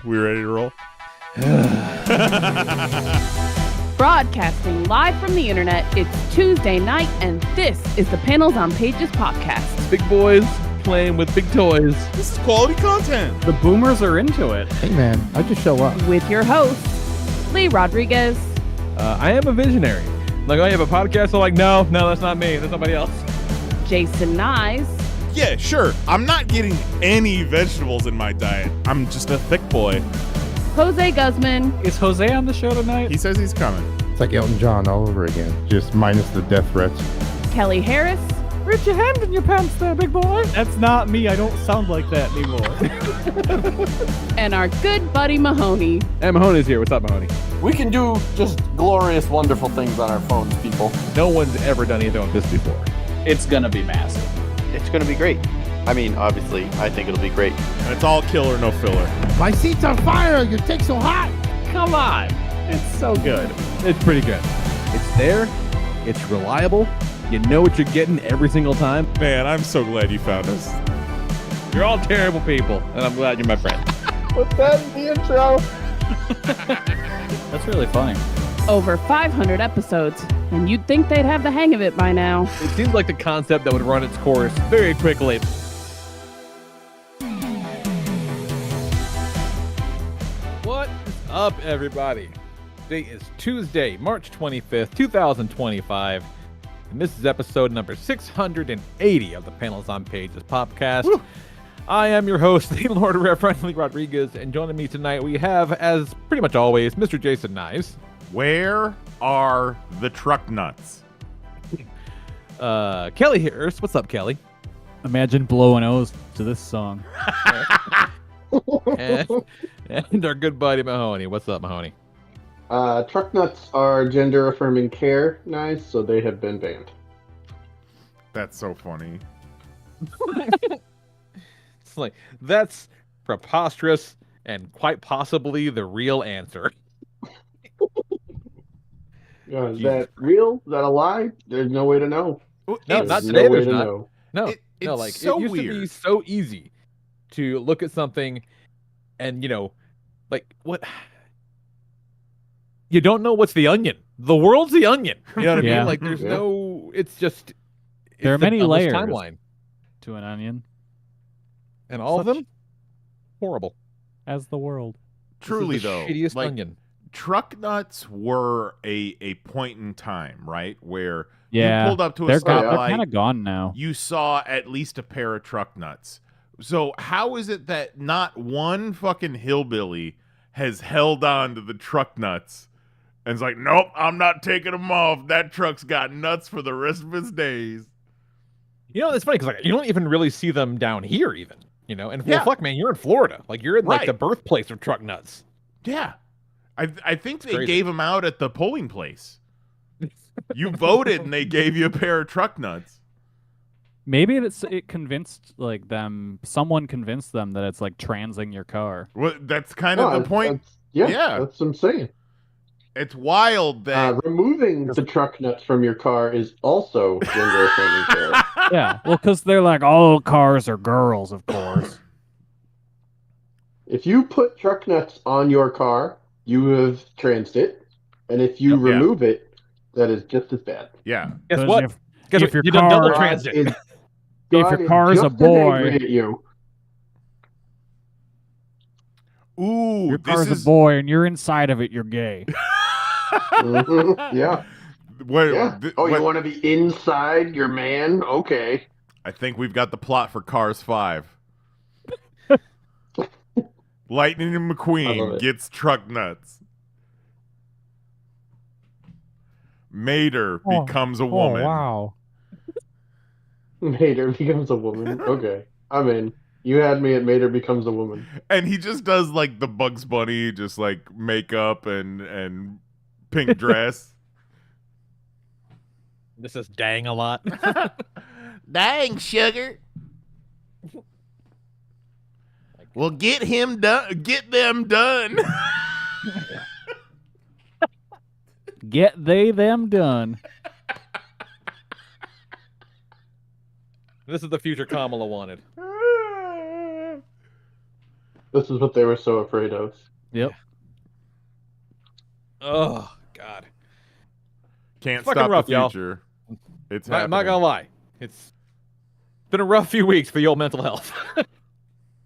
We ready to roll? Broadcasting live from the internet, it's Tuesday night, and this is the Panels on Pages podcast. Big boys playing with big toys. This is quality content. The boomers are into it. Hey man, I just show up. With your host, Lee Rodriguez. I am a visionary. Like, oh, you have a podcast? I'm like, no, that's not me. That's somebody else. Jason Nyes. Yeah, sure. I'm not getting any vegetables in my diet. I'm just a thick boy. Jose Guzman. Is Jose on the show tonight? He says he's coming. It's like Elton John all over again, just minus the death threats. Kelly Harris. Reach your hand in your pants there, big boy. That's not me. I don't sound like that anymore. And our good buddy Mahoney. And Mahoney's here. What's up, Mahoney? We can do just glorious, wonderful things on our phones, people. No one's ever done anything like this before. It's gonna be massive. It's going to be great. I mean, obviously, I think it'll be great. And it's all killer, no filler. My seat's on fire! Your take's so hot! Come on. It's so good. It's pretty good. It's there. It's reliable. You know what you're getting every single time. Man, I'm so glad you found us. You're all terrible people, and I'm glad you're my friend. Put that in the intro. That's really funny. Over 500 episodes, and you'd think they'd have the hang of it by now. It seems like the concept that would run its course very quickly. What is up, everybody? Today is Tuesday, March 25th, 2025, and this is episode number 680 of the Panels on Pages podcast. Woo. I am your host, the Lord Reverend Lee Rodriguez, and joining me tonight we have, as pretty much always, Mr. Jason Nyes. Where are the truck nuts? Kelly Harris. What's up, Kelly? Imagine blowing O's to this song. and our good buddy Mahoney. What's up, Mahoney? Truck nuts are gender-affirming care knives, so they have been banned. That's so funny. It's like, that's preposterous and quite possibly the real answer. Is that real? Is that a lie? There's no way to know. No, not today. There's not. No, it's so it used weird. to be so easy to look at something and, like, what? You don't know what's the onion. The world's the onion. You know what I Yeah. mean? Like, there's no, it's just, There are the many dumbest layers. timeline. To an onion. And all of them, horrible. As the world. Truly, This is the though, shittiest like, onion. truck nuts were a point in time, right? Where Yeah. you pulled up to a They're kind stoplight, of gone now. you saw at least a pair of truck nuts. So how is it that not one fucking hillbilly has held on to the truck nuts and is like, nope, I'm not taking them off. That truck's got nuts for the rest of its days. It's funny because, like, you don't even really see them down here even, and Yeah. well, fuck, man, you're in Florida. Like, you're in like Right. the birthplace of truck nuts. Yeah. I think they crazy. gave them out at the polling place. You voted and they gave you a pair of truck nuts. Maybe it convinced someone convinced them that it's like transing your car. Well, that's kind of the point. Yeah. That's what I'm saying. It's wild that Removing the truck nuts from your car is also gender-affirming care. Yeah, well, because they're like, all cars are girls, of course. If you put truck nuts on your car, you have transed it, and if you remove it, that is just as bad. yeah. Guess 'Cause what? If your you done car- double God transit. is- If God your is car's a just as boy- angry at you. Ooh, Your this car's is a boy and you're inside of it, you're gay. Mhm, yeah. What, Yeah. Oh, you want to be inside your man? Okay. I think we've got the plot for Cars 5. Lightning I love McQueen it. gets truck nuts. Mater becomes a woman. Oh, wow. Mater becomes a woman. Okay. I'm in. You had me at Mater becomes a woman. And he just does like the Bugs Bunny, just like makeup and pink dress. This is dang a lot. Dang, sugar. Well, get him done. Get them done. Get them done. This is the future Kamala wanted. This is what they were so afraid of. Yep. Oh God. Can't It's fucking stop rough, the y'all. future. It's I'm not happening. gonna lie. It's been a rough few weeks for your mental health.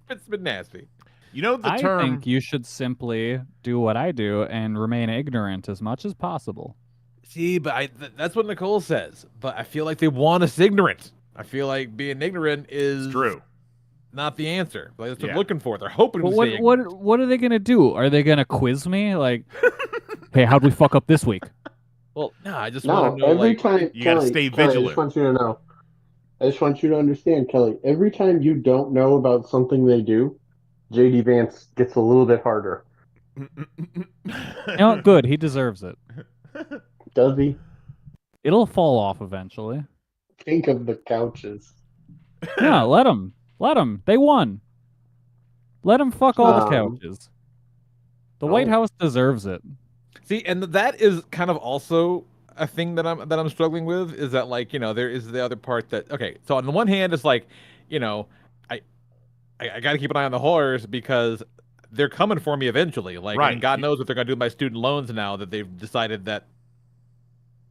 It's been nasty. You know the I term. think you should simply do what I do and remain ignorant as much as possible. See, but that's what Nicole says. But I feel like they want us ignorant. I feel like being ignorant is It's true. not the answer. Like, that's what Yeah. they're looking for. They're hoping But to say ignorant. what are they gonna do? Are they gonna quiz me? Like, hey, how'd we fuck up this week? Well, no, I just No, want to know, every like, time, You gotta Kelly, stay Kelly, I vigilant. just want you to know. I just want you to understand, Kelly. Every time you don't know about something they do, JD Vance gets a little bit harder. You know, good. He deserves it. Does he? It'll fall off eventually. Think of the couches. Yeah, let him. Let him. They won. Let him fuck all the Um, couches. The White oh. House deserves it. see, and that is kind of also a thing that I'm struggling with is that, like, you know, there is the other part that, okay, so on the one hand it's like, you know, I got to keep an eye on the horrors because they're coming for me eventually. Like, I mean, Right. God knows what they're going to do with my student loans now that they've decided that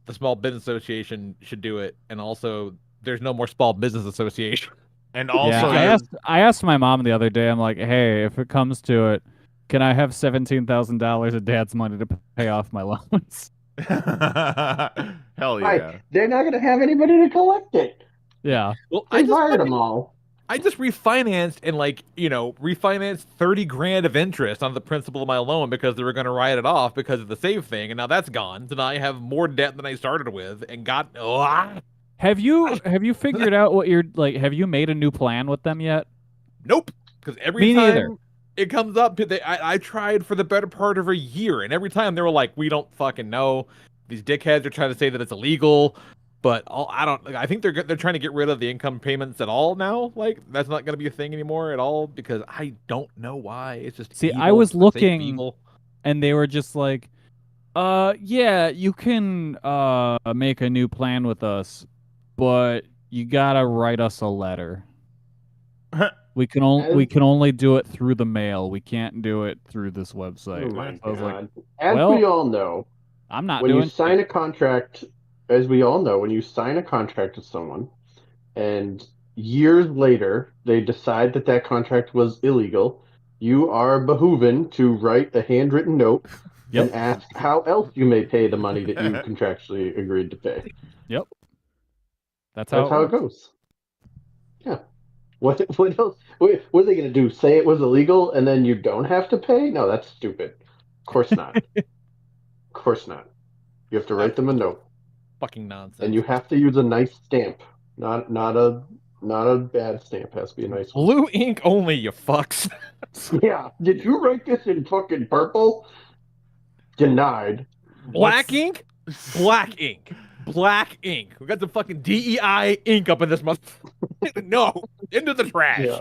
the Small Business Association should do it, and also there's no more Small Business Association. And also, Yeah, I asked my mom the other day. I'm like, hey, if it comes to it, can I have $17,000 of Dad's money to pay off my loans? hell Right. yeah. They're not going to have anybody to collect it. Yeah. Well, They fired them all. I just refinanced and, like, you know, refinanced 30 grand of interest on the principal of my loan because they were going to write it off because of the save thing, and now that's gone. So now I have more debt than I started with, and got Have you figured out what you're like? Have you made a new plan with them yet? nope. Because every Me time neither. it comes up, I tried for the better part of a year, and every time they were like, "We don't fucking know." These dickheads are trying to say that it's illegal, but I think they're trying to get rid of the income payments at all now. Like, that's not going to be a thing anymore at all because I don't know why. It's just See, evil I was for the sake of looking, evil. and they were just like, yeah, you can make a new plan with us, but you gotta write us a letter. We can only do it through the mail. We can't do it through this website. Oh my So I was like, God. As well, we all know, I'm not when you doing sign shit. a contract, as we all know, when you sign a contract with someone and years later they decide that that contract was illegal, you are behooven to write a handwritten note and ask how else you may pay the money that you contractually agreed to pay. Yep. That's That's how it works. goes. Yeah. What else? What are they going to do? Say it was illegal and then you don't have to pay? No, that's stupid. Of course not. Of course not. You have to write them a note. Fucking nonsense. And you have to use a nice stamp, not a bad stamp. It has to be a nice one. Blue ink only, you fucks. Yeah. Did you write this in fucking purple? Denied. Black ink? Black ink. Black ink. We got some fucking DEI ink up in this month. No, into the trash. Yeah.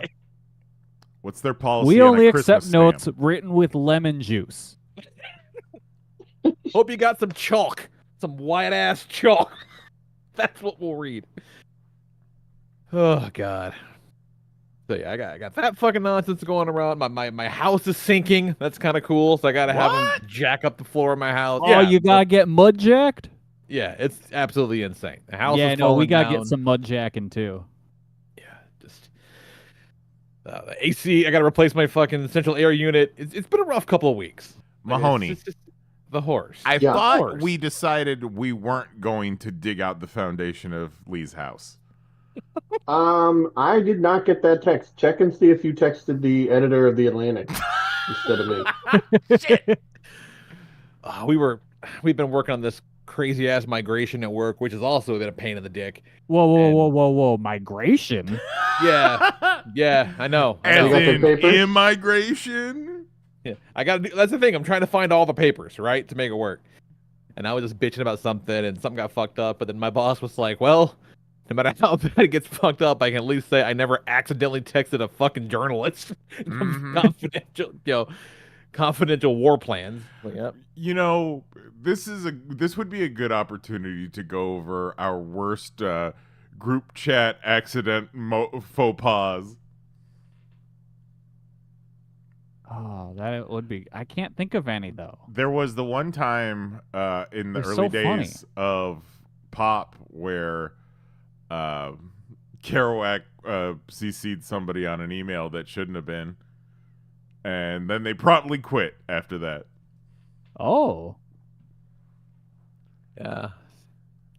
What's their policy? We on only a Christmas accept notes stamp? written with lemon juice. Hope you got some chalk, some white ass chalk. That's what we'll read. Oh God. So yeah, I got that fucking nonsense going around. My house is sinking. That's kind of cool. So I gotta have them jack up the floor of my house. Oh, you gotta get mud jacked? Yeah, it's absolutely insane. The house Yeah, is no, we falling gotta down. get some mud jacking too. Yeah, just the AC. I gotta replace my fucking central air unit. It's been a rough couple of weeks. Mahoney. It's just the horse. I Yeah. thought Horse. we decided we weren't going to dig out the foundation of Lee's house. I did not get that text. Check and see if you texted the editor of the Atlantic instead of me. We've been working on this crazy ass migration at work, which has also been a pain in the dick. Whoa. Migration? Yeah, I know. As You got the in papers? immigration? Yeah, I got to do. That's the thing. I'm trying to find all the papers, right, to make it work. And I was just bitching about something, and something got fucked up. But then my boss was like, "Well, no matter how bad it gets fucked up, I can at least say I never accidentally texted a fucking journalist confidential war plans." Like, yep. You know, this would be a good opportunity to go over our worst group chat accident faux pas. Oh, that would be. I can't think of any though. There was the one time in the They're early so funny. days of PoP where Kerouac CC'd somebody on an email that shouldn't have been, and then they promptly quit after that. Oh, Yeah.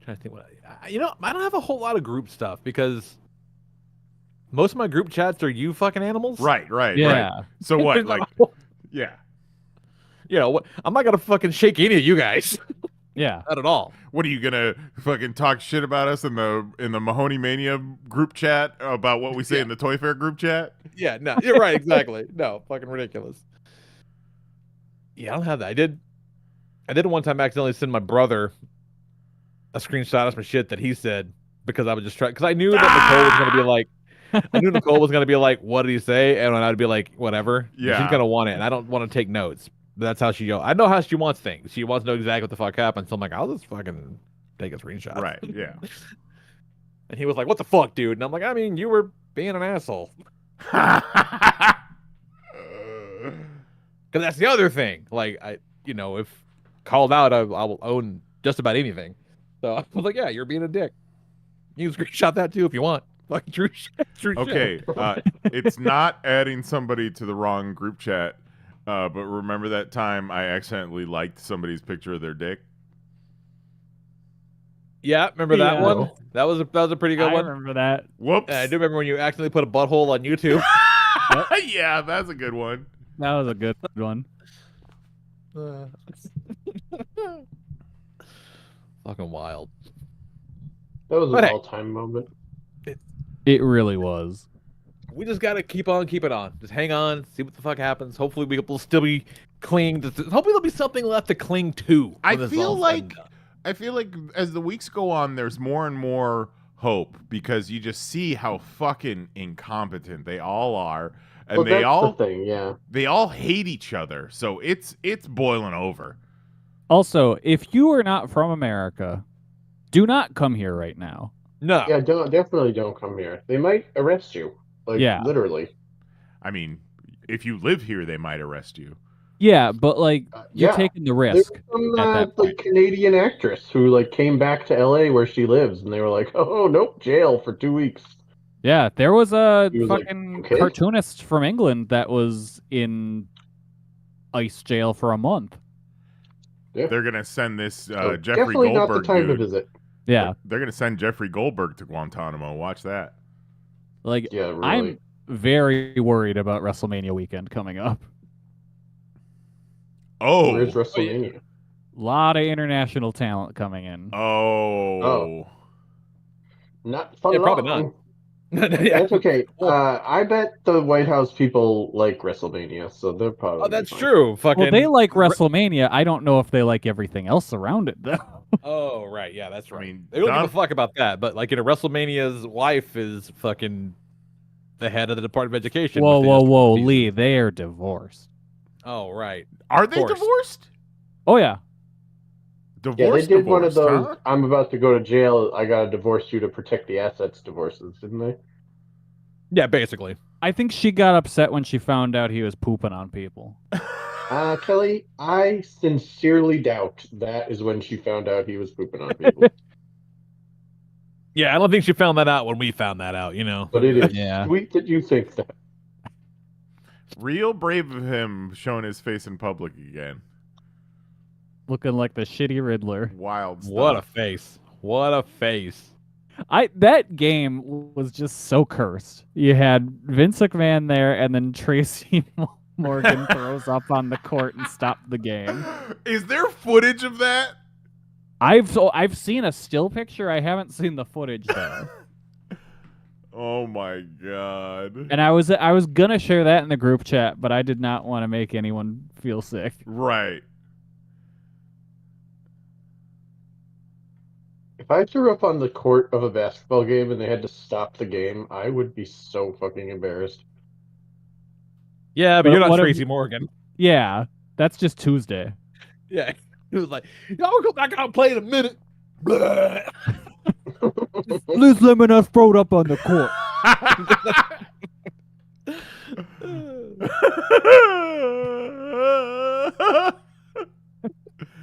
Trying to think what I don't have a whole lot of group stuff because most of my group chats are you fucking animals. Right. yeah. So what? There's not Like, a whole- yeah. I'm not gonna fucking shake any of you guys. Yeah. Not at all. What are you gonna fucking talk shit about us in the Mahoney Mania group chat about what we say in the Toy Fair group chat? Yeah, no, you're right, exactly. No, fucking ridiculous. Yeah, I don't have that. I did one time accidentally send my brother a screenshot of some shit that he said because I was just trying because I knew that Nicole was gonna be like what did he say? And I'd be like, whatever. Yeah. She's gonna want it, and I don't want to take notes. But that's how she go. I know how she wants things. She wants to know exactly what the fuck happened. So I'm like, I'll just fucking take a screenshot. Right. Yeah. And he was like, what the fuck, dude? And I'm like, I mean, you were being an asshole. Because that's the other thing. Like, if called out, I will own just about anything. So I was like, yeah, you're being a dick. You can screenshot that too if you want. Fucking true shit. True Okay, shit. it's not adding somebody to the wrong group chat, but remember that time I accidentally liked somebody's picture of their dick? Yeah, remember that Yeah. one? That was a pretty good I one. remember that. Whoops. I do remember when you accidentally put a butthole on YouTube. Yeah, that's a good one. That was a good one. Fucking wild. That was But an hey. all-time moment. It really was. We just gotta keep on keeping on. Just hang on, see what the fuck happens. Hopefully we will still be clinging to. Hopefully there'll be something left to cling to. I when this is all feel said and like done. as the weeks go on, there's more and more hope because you just see how fucking incompetent they all are, and Well, they that's all the thing, yeah. they all hate each other. So it's boiling over. Also, if you are not from America, do not come here right now. No. Yeah, definitely don't come here. They might arrest you. Like, Yeah. literally. I mean, if you live here, they might arrest you. Yeah, but like you're Yeah. taking the There risk. was some at that point. like Canadian actress who like came back to LA where she lives, and they were like, "Oh nope, jail for 2 weeks." Yeah, there was a He was like, fucking "Okay." cartoonist from England that was in ICE jail for a month. Yeah. They're gonna send this So Jeffrey definitely not the Goldberg time dude. to visit. Yeah, They're gonna send Jeffrey Goldberg to Guantanamo. Watch that. like Yeah, really. I'm very worried about WrestleMania weekend coming up. Oh. Where's WrestleMania? A lot of international talent coming in. Oh. Not for Yeah, long. probably not. Yeah. That's okay. I bet the White House people like WrestleMania, so they're probably. Oh, that's fine. true. Fucking. Well, they like WrestleMania. I don't know if they like everything else around it though. Oh, right. Yeah, that's right. I mean, They don't Don- give a fuck about that. But like, WrestleMania's wife is fucking the head of the Department of Education. Whoa, with the whoa, whoa, pieces. Lee, they are divorced. Oh, right. Are they course. divorced? Oh yeah. Divorced. Yeah, they did one of divorced, those. huh? I'm about to go to jail. I gotta divorce you to protect the assets. Divorces, didn't they? Yeah, basically. I think she got upset when she found out he was pooping on people. Kelly, I sincerely doubt that is when she found out he was pooping on people. Yeah, I don't think she found that out when we found that out. But it is Yeah. sweet that you think that. Real brave of him showing his face in public again. Looking like the shitty Riddler. Wild stuff. What a face. What a face. That game was just so cursed. You had Vince McMahon there, and then Tracy Morgan throws up on the court and stopped the game. Is there footage of that? I've seen a still picture. I haven't seen the footage though. Oh my god. And I was gonna share that in the group chat, but I did not want to make anyone feel sick. Right. If I threw up on the court of a basketball game and they had to stop the game, I would be so fucking embarrassed. Yeah, but But you're not what if- Tracy Morgan. Yeah, that's just Tuesday. Yeah. He was like, I'll go back out and play in a minute. Blah. Please let me not throw it up on the court.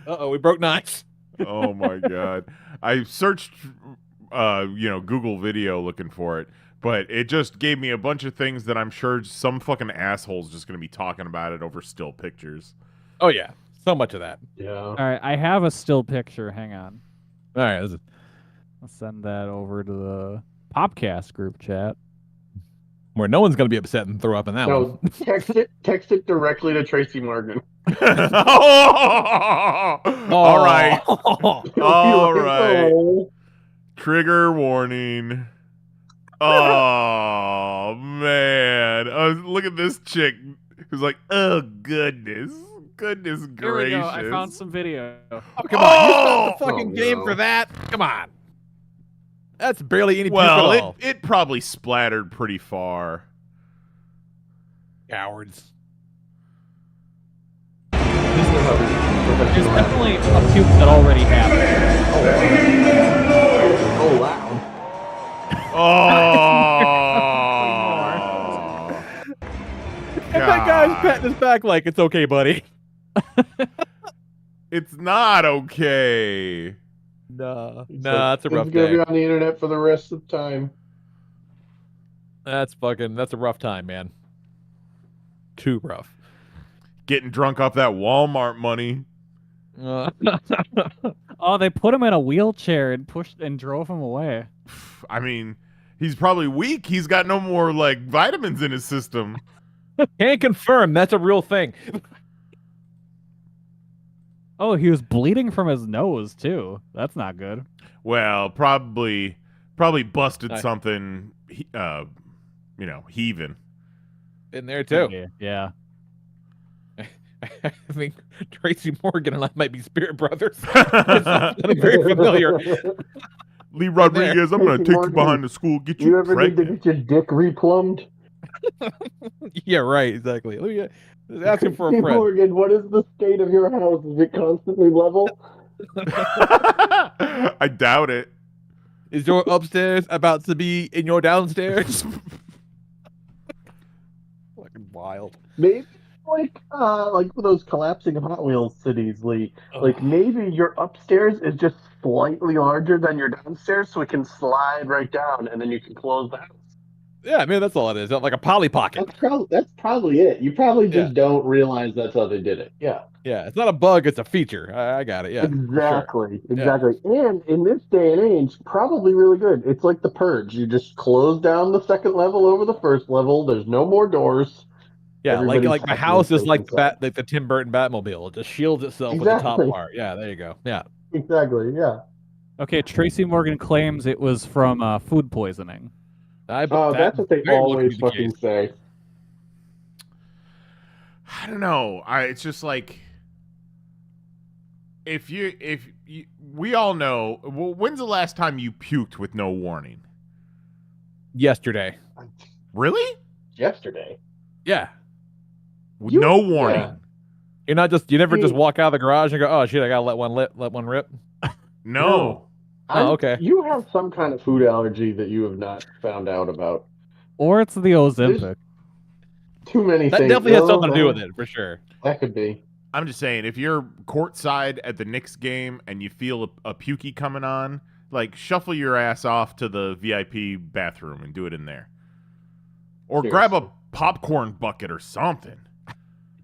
Uh-oh, we broke knives. Oh my god. I searched Google video looking for it, but it just gave me a bunch of things that I'm sure some fucking asshole's just going to be talking about it over still pictures. Oh yeah, so much of that. Yeah. All right, I have a still picture. Hang on. All right, I'll send that over to the Popcast group chat. where no one's gonna be upset and throw up in that one. No, text it directly to Tracy Morgan. All right. All right. Oh. Trigger warning. Oh man. Look at this chick who's like, oh goodness. Goodness Here gracious. we go. I found some video. Oh, come on, you stopped the Oh, fucking game no. for that? Come on. That's barely any Well, puke at all. it probably splattered pretty far. Cowards. There's definitely a puke that already happened. Oh wow. Oh. And that guy's patting his back like, it's okay, buddy. It's not okay. Nah, It's that's a rough It's gonna day. be on the internet for the rest of the time. That's a rough time, man. Too rough. Getting drunk off that Walmart money. Oh, they put him in a wheelchair and pushed and drove him away. I mean, he's probably weak. He's got no more like vitamins in his system. Can't confirm that's a real thing. Oh, he was bleeding from his nose too. That's not good. Well, probably busted Nice. something. Heaving. In there too. Yeah. I think Tracy Morgan and I might be spirit brothers. It's sounding very familiar. Lee Rodriguez, I'm gonna Tracy take you Morgan, behind the school, get You you ever need to pregnant. get your dick replumbed? Yeah, right. Exactly. Look at just asking for a friend. Morgan, what is the state of your house? Is it constantly level? I doubt it. Is your upstairs about to be in your downstairs? Fucking wild. Maybe like those collapsing Hot Wheels cities, Lee. Like maybe your upstairs is just slightly larger than your downstairs, so it can slide right down, and then you can close the house. Yeah, I mean that's all it is. Like a Polly Pocket. That's probably it. You probably just Yeah. don't realize that's how they did it. Yeah. Yeah, it's not a bug, it's a feature. I got it. Yeah. for sure. Exactly. And in this day and age, probably really good. It's like the Purge. You just close down the second level over the first level. There's no more doors. Yeah, Everybody's like the happy house and is like safe inside. the Tim Burton Batmobile. It just shields itself with the top Exactly. part. Yeah, there you go. Yeah. Exactly. Yeah. Okay, Tracy Morgan claims it was from food poisoning. That That's what they very well could always be the fucking case. say. I don't know. It's just like we all know. Well, when's the last time you puked with no warning? Yesterday. Really? Yesterday. Yeah. With You- no warning. yeah. You never just You- walk out of the garage and go, oh shit, I gotta let one rip. No. Oh, okay. You have some kind of food allergy that you have not found out about. Or it's the Ozempic. Too many That things. definitely has Oh, something to do man. with it, for sure. That could be. I'm just saying, if you're courtside at the Knicks game and you feel a pukey coming on, like shuffle your ass off to the VIP bathroom and do it in there, or grab a popcorn bucket or something.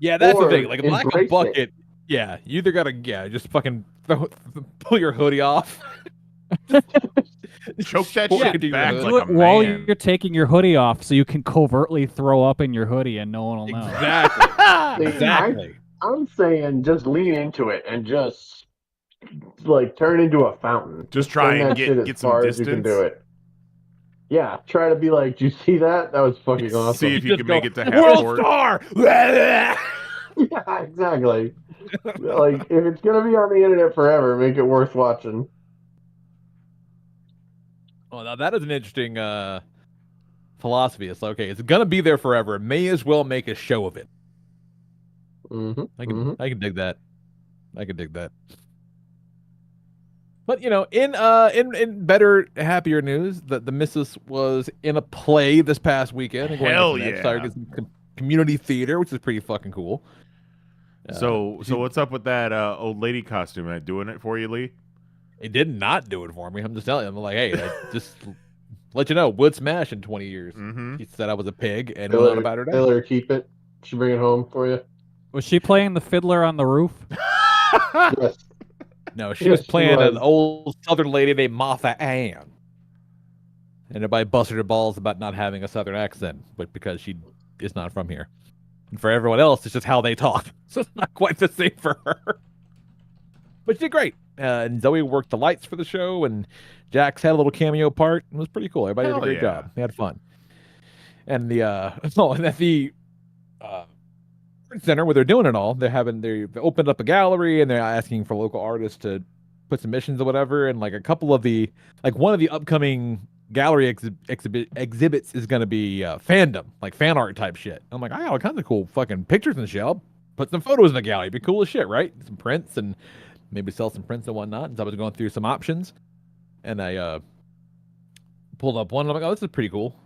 Yeah, that's the Or thing. Like, lack embrace of bucket. Yeah, you either gotta just fucking pull your hoodie off. Choke that Pour it shit into your back hood. Do like it a while man. you're taking your hoodie off so you can covertly throw up in your hoodie and no one will know. Exactly. See, Exactly. I'm saying just lean into it and just like turn into a fountain. Just try Turn and that shit as get some far as you can distance. do it. Yeah, try to be like, do you see that? That was fucking awesome. See if you can make it to half World court. star. Yeah, exactly. Like, if it's gonna be on the internet forever, make it worth watching. Well, now that is an interesting philosophy. It's like, okay, it's gonna be there forever. May as well make a show of it. Mm-hmm. I can dig that. I can dig that. But in better, happier news, the missus was in a play this past weekend. and going Hell into the next, yeah. started getting some community theater, which is pretty fucking cool. So what's up with that old lady costume? Am I doing it for you, Lee? It did not do it for me. I'm just telling you. I'm like, hey, just let you know, would smash in 20 years. Mm-hmm. He said I was a pig and went on about her day. Let her keep it. She bring it home for you. Was she playing the fiddler on the roof? Yes. No, she Yes, was she playing was. an old Southern lady named Martha Ann. And everybody busted her balls about not having a Southern accent, but because she is not from here. And for everyone else, it's just how they talk. So it's not quite the same for her. But she did great. And Zoe worked the lights for the show, and Jax had a little cameo part. It was pretty cool. Everybody did a great job. They had fun. And the and at the center where they're doing it all, they opened up a gallery and they're asking for local artists to put submissions or whatever. And like a couple of one of the upcoming gallery exhibits is going to be fandom, like fan art type shit. I'm like, I got all kinds of cool fucking pictures in the show. I'll put some photos in the gallery. It'd be cool as shit, right? Some prints and maybe sell some prints and whatnot. And so I was going through some options, and I pulled up one. And I'm like, oh, this is pretty cool.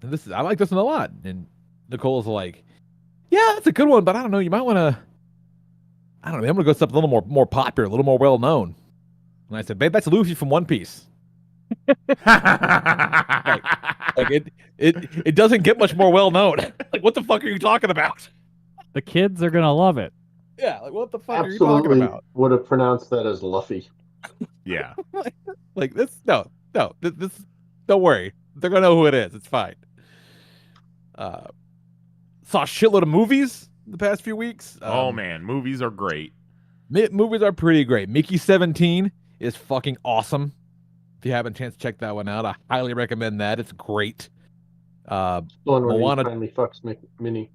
And I like this one a lot. And Nicole's like, yeah, that's a good one, but I don't know. You might want to. I don't know. I'm gonna go with something a little more popular, a little more well known. And I said, babe, that's Luffy from One Piece. It doesn't get much more well known. Like, what the fuck are you talking about? The kids are gonna love it. Yeah, like what the fuck Absolutely are you talking about? would have pronounced that as Luffy. Yeah. Like this? No. This. Don't worry. They're gonna know who it is. It's fine. Saw a shitload of movies the past few weeks. Oh man, movies are great. Movies are pretty great. Mickey 17 is fucking awesome. If you haven't a chance to check that one out, I highly recommend that. It's great. The one where Moana- he finally fucks Minnie.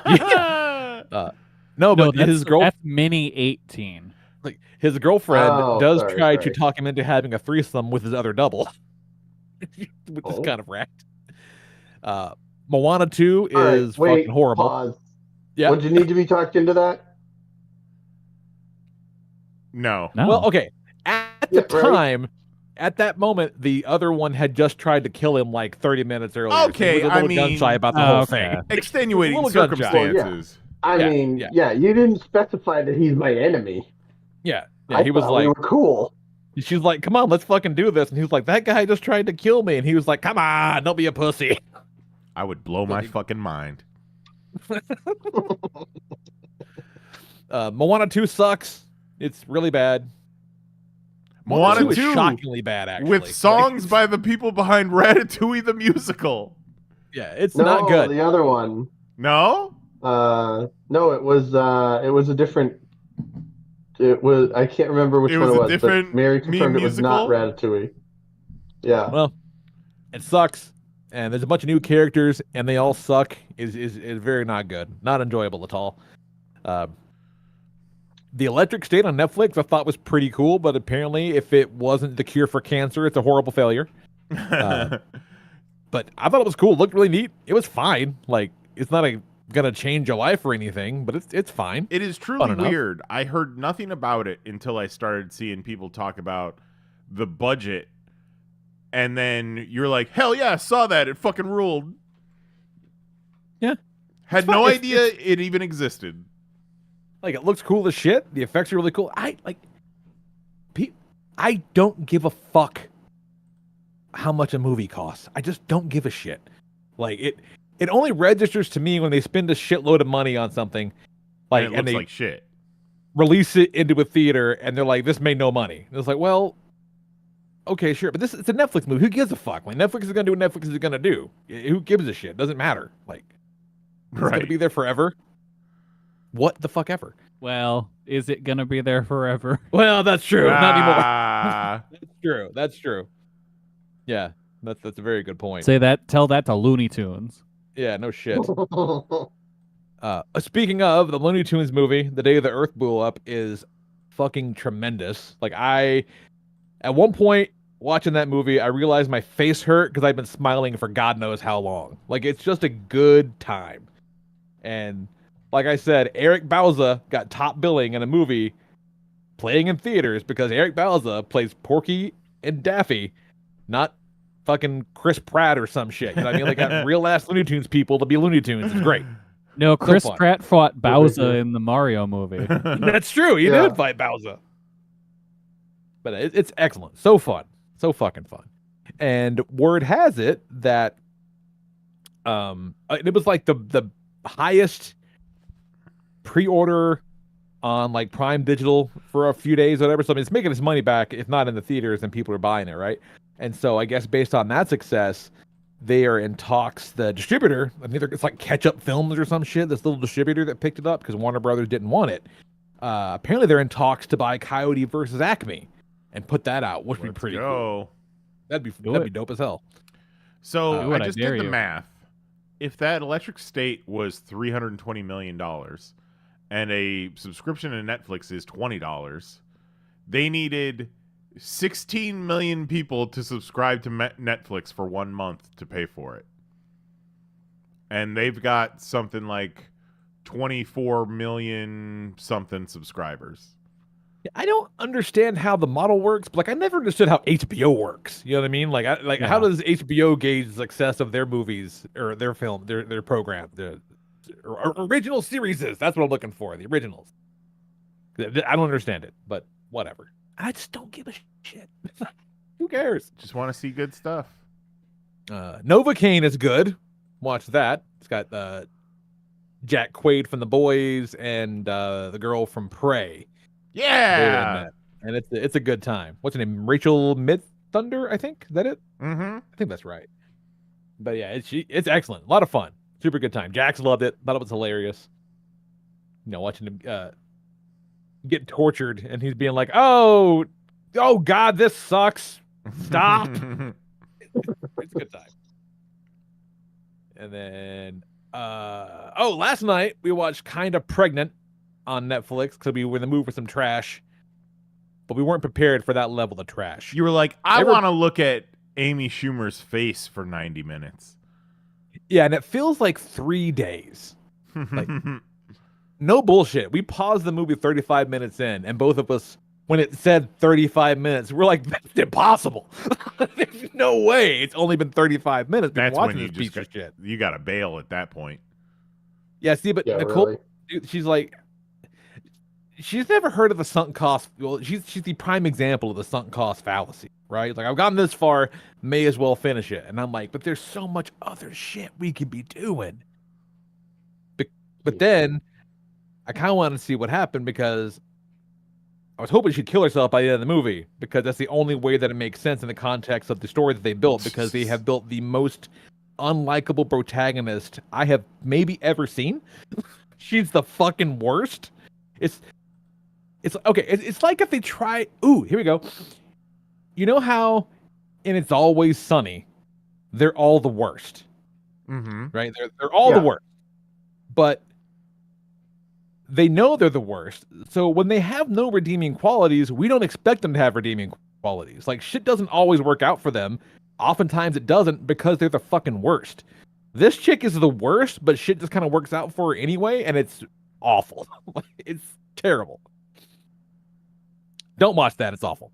Yeah. No, but his that's Mini 18. like his girlfriend Oh, does sorry, try sorry. to talk him into having a threesome with his other double, which is Oh. kind of wrecked. Moana 2 All right, is wait, fucking horrible. Pause. Yeah. Would you need to be talked into that? No. No. Well, okay. At the Yeah, right. time, at that moment, the other one had just tried to kill him like 30 minutes earlier. So Okay, he was a I little gun mean- shy about the Oh, whole okay. thing. Extenuating Little gun shy. circumstances. I Yeah, mean, yeah. yeah, you didn't specify that he's my enemy. Yeah, I he was thought like, we were cool. she's like, come on, let's fucking do this. And he was like, that guy just tried to kill me. And he was like, come on, don't be a pussy. I would blow my fucking mind. Moana 2 sucks. It's really bad. Moana 2 is 2 shockingly bad, actually. with songs by the people behind Ratatouille the musical. Yeah, it's No, not good. the other one. No? No, it was a different. It was I can't remember which It one was it a was. different But Mary confirmed meme it was not musical? Ratatouille. Yeah. Well, it sucks. And there's a bunch of new characters, and they all suck. Is very not good. Not enjoyable at all. The Electric State on Netflix I thought was pretty cool, but apparently if it wasn't the cure for cancer, it's a horrible failure. But I thought it was cool. It looked really neat. It was fine. Like, it's not gonna change your life or anything, but it's fine. It is truly Fun enough. weird. I heard nothing about it until I started seeing people talk about the budget. And then you're like, hell yeah, I saw that. It fucking ruled. Yeah. Had It's fine. no It's- idea it even existed. Like, it looks cool as shit. The effects are really cool. I don't give a fuck how much a movie costs. I just don't give a shit. Like, it only registers to me when they spend a shitload of money on something, like, And it and looks they like shit. release it into a theater, and they're like, "This made no money." And it's like, well, okay, sure, but it's a Netflix movie. Who gives a fuck? Like, Netflix is gonna do what Netflix is gonna do. Who gives a shit? Doesn't matter. Like, it's gonna Right. be there forever. What the fuck ever? Well, is it gonna be there forever? Well, that's true. Not anymore. Ah. That's true. That's true. Yeah, that's a very good point. Tell that to Looney Tunes. Yeah, no shit. Speaking of the Looney Tunes movie, The Day the Earth Blew Up is fucking tremendous. Like, at one point watching that movie, I realized my face hurt because I've been smiling for God knows how long. Like, it's just a good time. And like I said, Eric Bauza got top billing in a movie playing in theaters because Eric Bauza plays Porky and Daffy, not fucking Chris Pratt or some shit. You know what I mean? They got real ass Looney Tunes people to be Looney Tunes. It's great. No, Chris fun. Pratt fought Bowser in the Mario movie. That's true. He Yeah. did fight Bowser. But it's excellent. So fun. So fucking fun. And word has it that it was like the highest pre-order on like Prime Digital for a few days, whatever. So I mean, it's making its money back, if not in the theaters, and people are buying it, right? And so I guess based on that success, they are in talks. The distributor, I think it's like Catch Up Films or some shit. This little distributor that picked it up because Warner Brothers didn't want it. Apparently, they're in talks to buy Coyote versus Acme and put that out, which would be pretty cool. That'd be dope as hell. So I just did the you. math. If that Electric State was $320 million and a subscription to Netflix is $20, they needed 16 million people to subscribe to Netflix for 1 month to pay for it. And they've got something like 24 million something subscribers. I don't understand how the model works, but like I never understood how HBO works. You know what I mean? How does HBO gauge the success of their movies or their film, their program, the original series? That's what I'm looking for. The originals. I don't understand it, but whatever. I just don't give a shit. Who cares? Just want to see good stuff. Novocaine is good. Watch that. It's got Jack Quaid from The Boys and the girl from Prey. Yeah, and it's a good time. What's her name? Rachel Midthunder, I think. Is that it? Mm-hmm. I think that's right. But yeah, it's excellent. A lot of fun. Super good time. Jax loved it. Thought it was hilarious. You know, watching him get tortured, and he's being like, "Oh God, this sucks. Stop." It's a good time. And then, last night we watched Kinda Pregnant on Netflix because we were in the mood for some trash, but we weren't prepared for that level of trash. You were like, I want to look at Amy Schumer's face for 90 minutes. Yeah, and it feels like 3 days. Like, no bullshit. We paused the movie 35 minutes in, and both of us, when it said 35 minutes, we're like, that's impossible. There's no way. It's only been 35 minutes. That's watching when you this just piece of shit. You got to bail at that point. Yeah, see, but Yeah, Nicole, really. dude, she's like, she's never heard of the sunk cost. Well, she's the prime example of the sunk cost fallacy, right? Like, I've gotten this far, may as well finish it. And I'm like, but there's so much other shit we could be doing. But then I kind of wanted to see what happened because I was hoping she'd kill herself by the end of the movie because that's the only way that it makes sense in the context of the story that they built, because they have built the most unlikable protagonist I have maybe ever seen. She's the fucking worst. It's okay. It's like if they try. Ooh, here we go. You know how in It's Always Sunny, they're all the worst, right? They're all the worst, but they know they're the worst. So when they have no redeeming qualities, we don't expect them to have redeeming qualities. Like, shit doesn't always work out for them. Oftentimes it doesn't because they're the fucking worst. This chick is the worst, but shit just kind of works out for her anyway, and it's awful. It's terrible. Don't watch that. It's awful.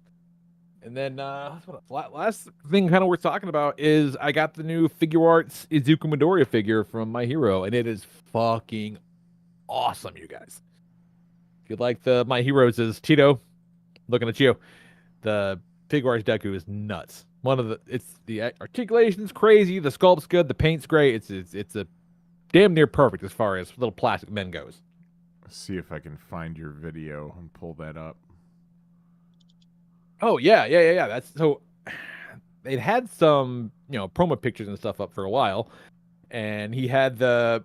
And then last thing kind of we're talking about is I got the new Figure Arts Izuku Midoriya figure from My Hero, and it is fucking awesome, you guys. If you like the My Heroes is Tito, looking at you. The Figure Arts Deku is nuts. The articulation's crazy, the sculpt's good, the paint's great. It's a damn near perfect as far as little plastic men goes. Let's see if I can find your video and pull that up. Oh yeah. That's so. They'd had some promo pictures and stuff up for a while, and he had the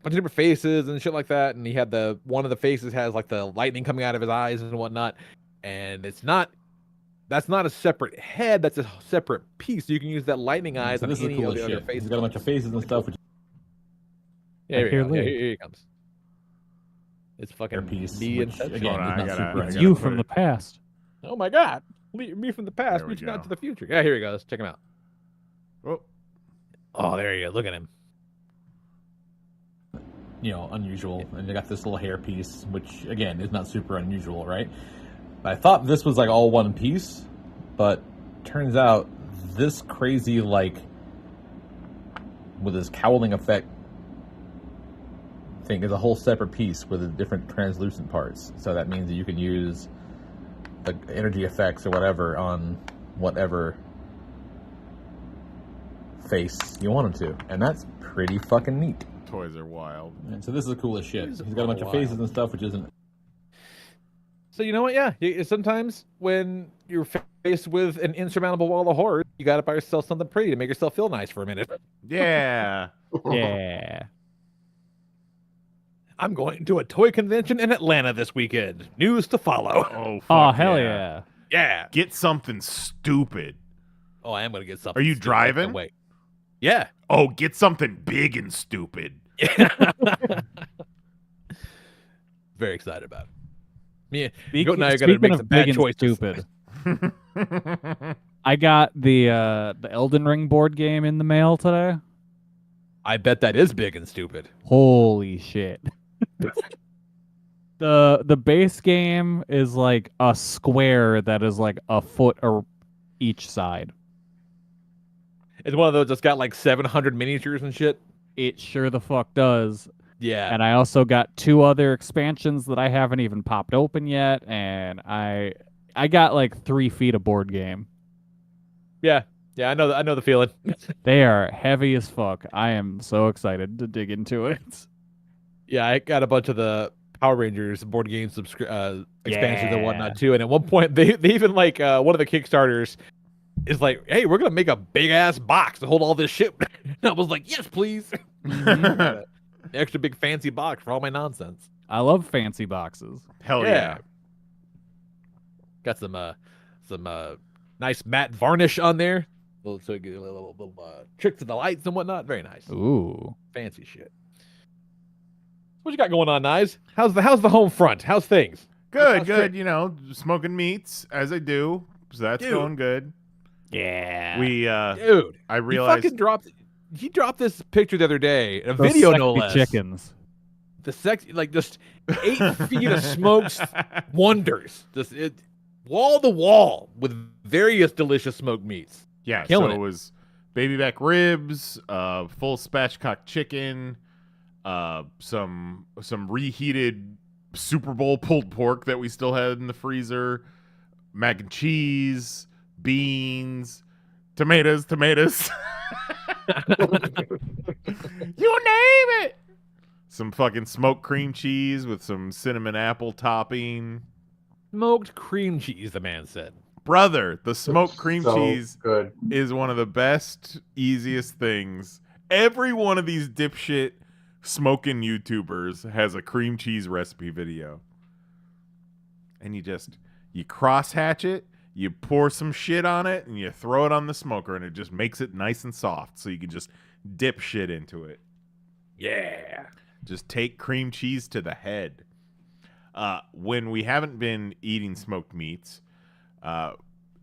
bunch of different faces and shit like that, and he had one of the faces has like the lightning coming out of his eyes and whatnot, and that's not a separate head, that's a separate piece. So you can use that lightning eyes on any of the other faces. He's got a bunch of faces and stuff. Yeah, here he comes. It's fucking Piece, me which, and again, I is not gotta- super I It's gotta you put from it- the past. Oh my god, me from the past, There we reaching out go. to the future. Yeah, here he goes. Check him out. Oh, there you go. Look at him. Unusual, and they got this little hair piece, which again is not super unusual, right? But I thought this was like all one piece, but turns out this crazy, like, with this cowling effect thing is a whole separate piece with the different translucent parts. So that means that you can use the energy effects or whatever on whatever face you want them to. And that's pretty fucking neat. Toys are wild. And so this is the coolest shit. He's got a bunch of faces and stuff, which isn't... So you know what? Yeah, sometimes when you're faced with an insurmountable wall of horror, you got to buy yourself something pretty to make yourself feel nice for a minute. Yeah. Yeah. I'm going to a toy convention in Atlanta this weekend. News to follow. Oh, fuck Oh, hell yeah. Yeah. Get something stupid. Oh, I am going to get something. Are you stupid. driving? Wait. Yeah. Oh, get something big and stupid. Very excited about it. Yeah. Speaking, Now you got to speaking make of some big bad and choices. stupid, I got the Elden Ring board game in the mail today. I bet that is big and stupid. Holy shit. The base game is like a square that is like a foot or each side. It's one of those that's got like 700 miniatures and shit. It sure the fuck does. Yeah. And I also got 2 other expansions that I haven't even popped open yet, and I got like 3 feet of board game. Yeah. Yeah, I know the feeling. They are heavy as fuck. I am so excited to dig into it. Yeah, I got a bunch of the Power Rangers board game expansions Yeah. and whatnot too. And at one point, they even like one of the Kickstarters is like, "Hey, we're gonna make a big ass box to hold all this shit." And I was like, "Yes, please." Extra big fancy box for all my nonsense. I love fancy boxes. Hell yeah. Got some nice matte varnish on there. So you get a little tricks of the lights and whatnot. Very nice. Ooh. Fancy shit. What you got going on, Nyes? How's the home front? How's things? Good, How's good. Trick? You know, smoking meats as I do. So that's Dude. going good. Yeah. We Dude, I realized he dropped this picture the other day, a Those video no sexy less. chickens. The like just 8 feet of smoked wonders. Just wall to wall with various delicious smoked meats. Yeah, Killing so it. it was baby back ribs, full spatchcock chicken, some reheated Super Bowl pulled pork that we still had in the freezer, mac and cheese, beans, tomatoes. You name it. Some fucking smoked cream cheese with some cinnamon apple topping. Smoked cream cheese, the man said. Brother, the smoked cream So cheese good. is one of the best, easiest things. Every one of these dipshit smoking YouTubers has a cream cheese recipe video. And you cross-hatch it, you pour some shit on it, and you throw it on the smoker, and it just makes it nice and soft, so you can just dip shit into it. Yeah. Just take cream cheese to the head. When we haven't been eating smoked meats,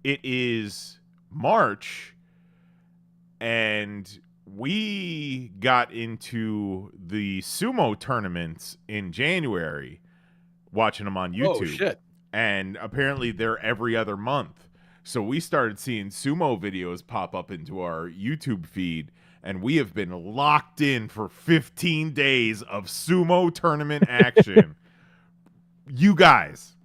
it is March, and we got into the sumo tournaments in January, watching them on YouTube. Oh, shit. And apparently they're every other month. So we started seeing sumo videos pop up into our YouTube feed, and we have been locked in for 15 days of sumo tournament action. You guys,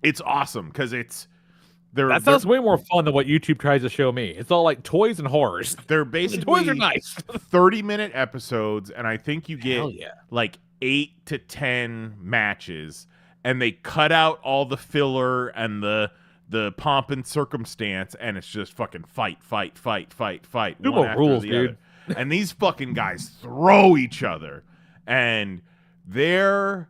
it's awesome because That sounds way more fun than what YouTube tries to show me. It's all like toys and horrors. They're The basically toys are nice. 30-minute episodes, and I think you get Hell yeah. like 8 to 10 matches, and they cut out all the filler and the pomp and circumstance, and it's just fucking fight. Sumo one after rules, the dude. other. And these fucking guys throw each other, and there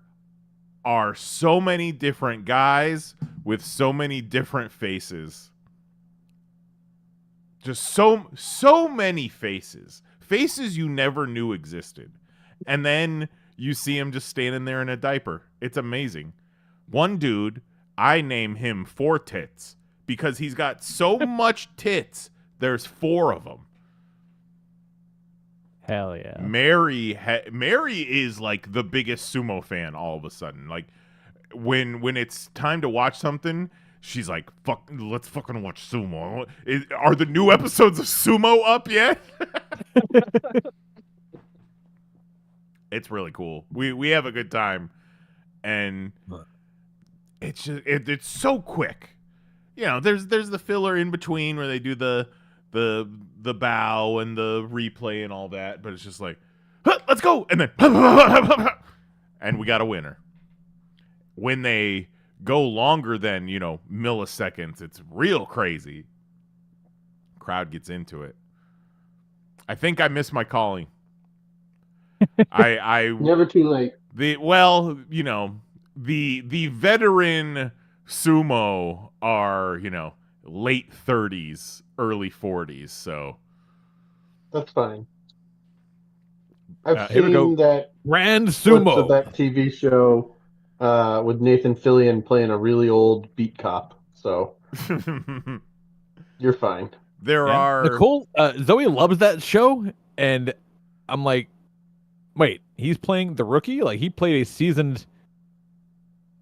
are so many different guys with so many different faces. Just so many faces you never knew existed, and then you see him just standing there in a diaper. It's amazing. One dude, I name him 4 tits because he's got so much tits. There's 4 of them. Hell yeah. Mary is like the biggest sumo fan all of a sudden. Like when it's time to watch something, she's like, "Fuck, let's fucking watch sumo." Are the new episodes of Sumo up yet? It's really cool. We have a good time, and it's just it's so quick. You know, there's the filler in between where they do the bow and the replay and all that, but it's just like, huh, let's go, and then and we got a winner. When they go longer than, milliseconds, it's real crazy. Crowd gets into it. I think I missed my calling. I Never too late. the veteran sumo are, late 30s, early 40s, so That's fine. I've here we go. seen that Grand clips Sumo. of that TV show with Nathan Fillion playing a really old beat cop. So you're fine. there are Nicole, Zoe loves that show, and I'm like, wait, he's playing the rookie? Like, he played a seasoned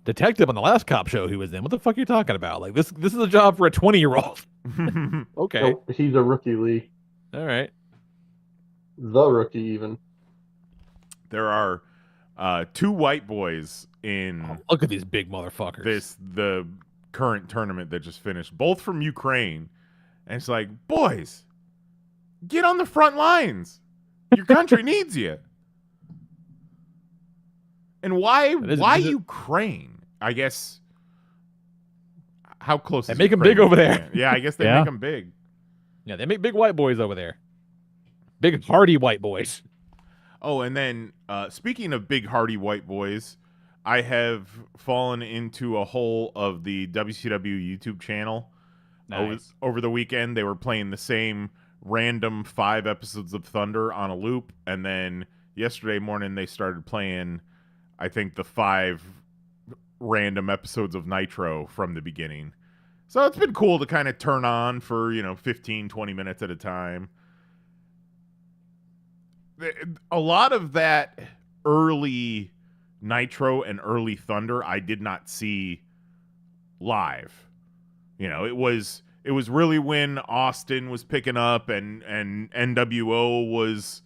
detective on the last cop show he was in. What the fuck are you talking about? Like, this is a job for a 20-year-old. Okay. Nope, he's a rookie, Lee. All right. The rookie, even. there are two white boys in Look at these big motherfuckers. the current tournament that just finished, both from Ukraine. And it's like, boys, get on the front lines. Your country needs you. And why Ukraine? I guess. How close? They is make 'em Ukraine big over to there. Japan? Yeah, I guess they Yeah. make them big. Yeah, they make big white boys over there. Big hardy white boys. Oh, and then speaking of big hardy white boys, I have fallen into a hole of the WCW YouTube channel. Nice. Over the weekend, they were playing the same random 5 episodes of Thunder on a loop, and then yesterday morning they started playing, I think, the 5 random episodes of Nitro from the beginning. So it's been cool to kind of turn on for, 15, 20 minutes at a time. A lot of that early Nitro and early Thunder I did not see live. It was really when Austin was picking up and NWO was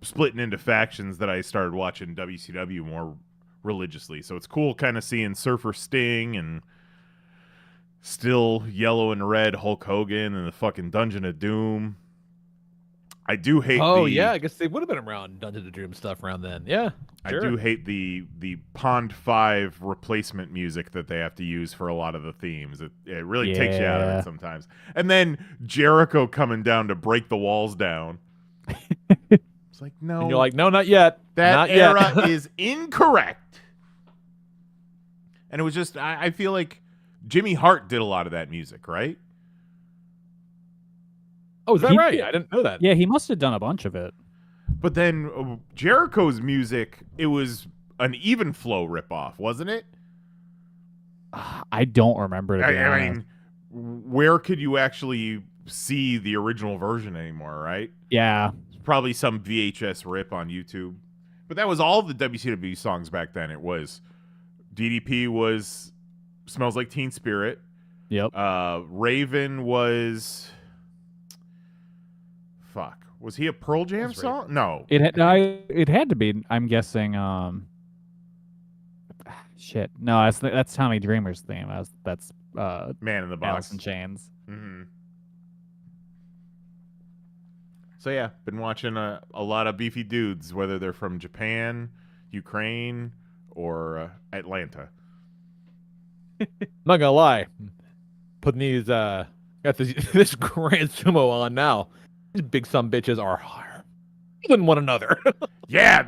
splitting into factions that I started watching WCW more religiously. So it's cool kind of seeing Surfer Sting and still yellow and red Hulk Hogan and the fucking Dungeon of Doom. I do hate Yeah, I guess they would have been around Dungeon of Doom stuff around then. Yeah, sure. I do hate the Pond 5 replacement music that they have to use for a lot of the themes. It really takes you out of it sometimes. And then Jericho coming down to break the walls down. It's like, no. And you're like, no, not yet. That not era yet. is incorrect. And it was just, I feel like Jimmy Hart did a lot of that music, right? Oh, is that He right? did. I didn't know that. Yeah, he must have done a bunch of it. But then Jericho's music, it was an even flow ripoff, wasn't it? I don't remember. To be I honest. mean, where could you actually see the original version anymore, right? Yeah. It's probably some VHS rip on YouTube. But that was all the WCW songs back then. It was DDP was Smells Like Teen Spirit. Yep. Raven was... Fuck. Was he a Pearl Jam song? No. It had to be. I'm guessing. Shit. No, that's Tommy Dreamer's theme. That's Man in the Box. Alice in Chains. Mm-hmm. So yeah, been watching a lot of beefy dudes, whether they're from Japan, Ukraine, or Atlanta. I'm not gonna lie. Putting these got this Grand Sumo on now. These big some bitches are harder than one another. Yeah,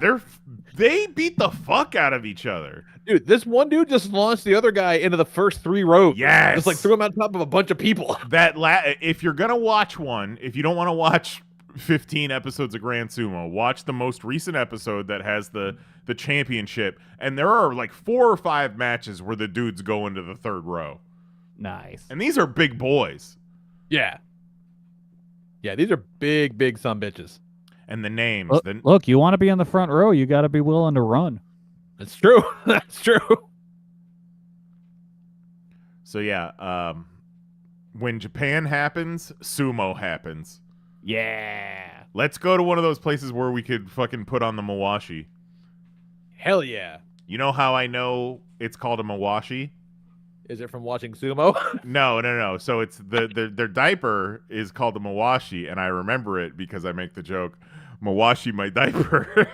they beat the fuck out of each other. Dude, this one dude just launched the other guy into the first 3 rows. Yes. Just like threw him on top of a bunch of people. If you're gonna watch one, if you don't want to watch 15 episodes of Grand Sumo, watch the most recent episode that has the championship, and there are like 4 or 5 matches where the dudes go into the 3rd row. Nice. And these are big boys. Yeah. Yeah, these are big some bitches. And the names. Look, you want to be in the front row, you got to be willing to run. That's true. That's true. So yeah, when Japan happens, sumo happens. Yeah. Let's go to one of those places where we could fucking put on the mawashi. Hell yeah. You know how I know it's called a mawashi? Is it from watching sumo? No. So it's their diaper is called a mawashi, and I remember it because I make the joke, mawashi my diaper.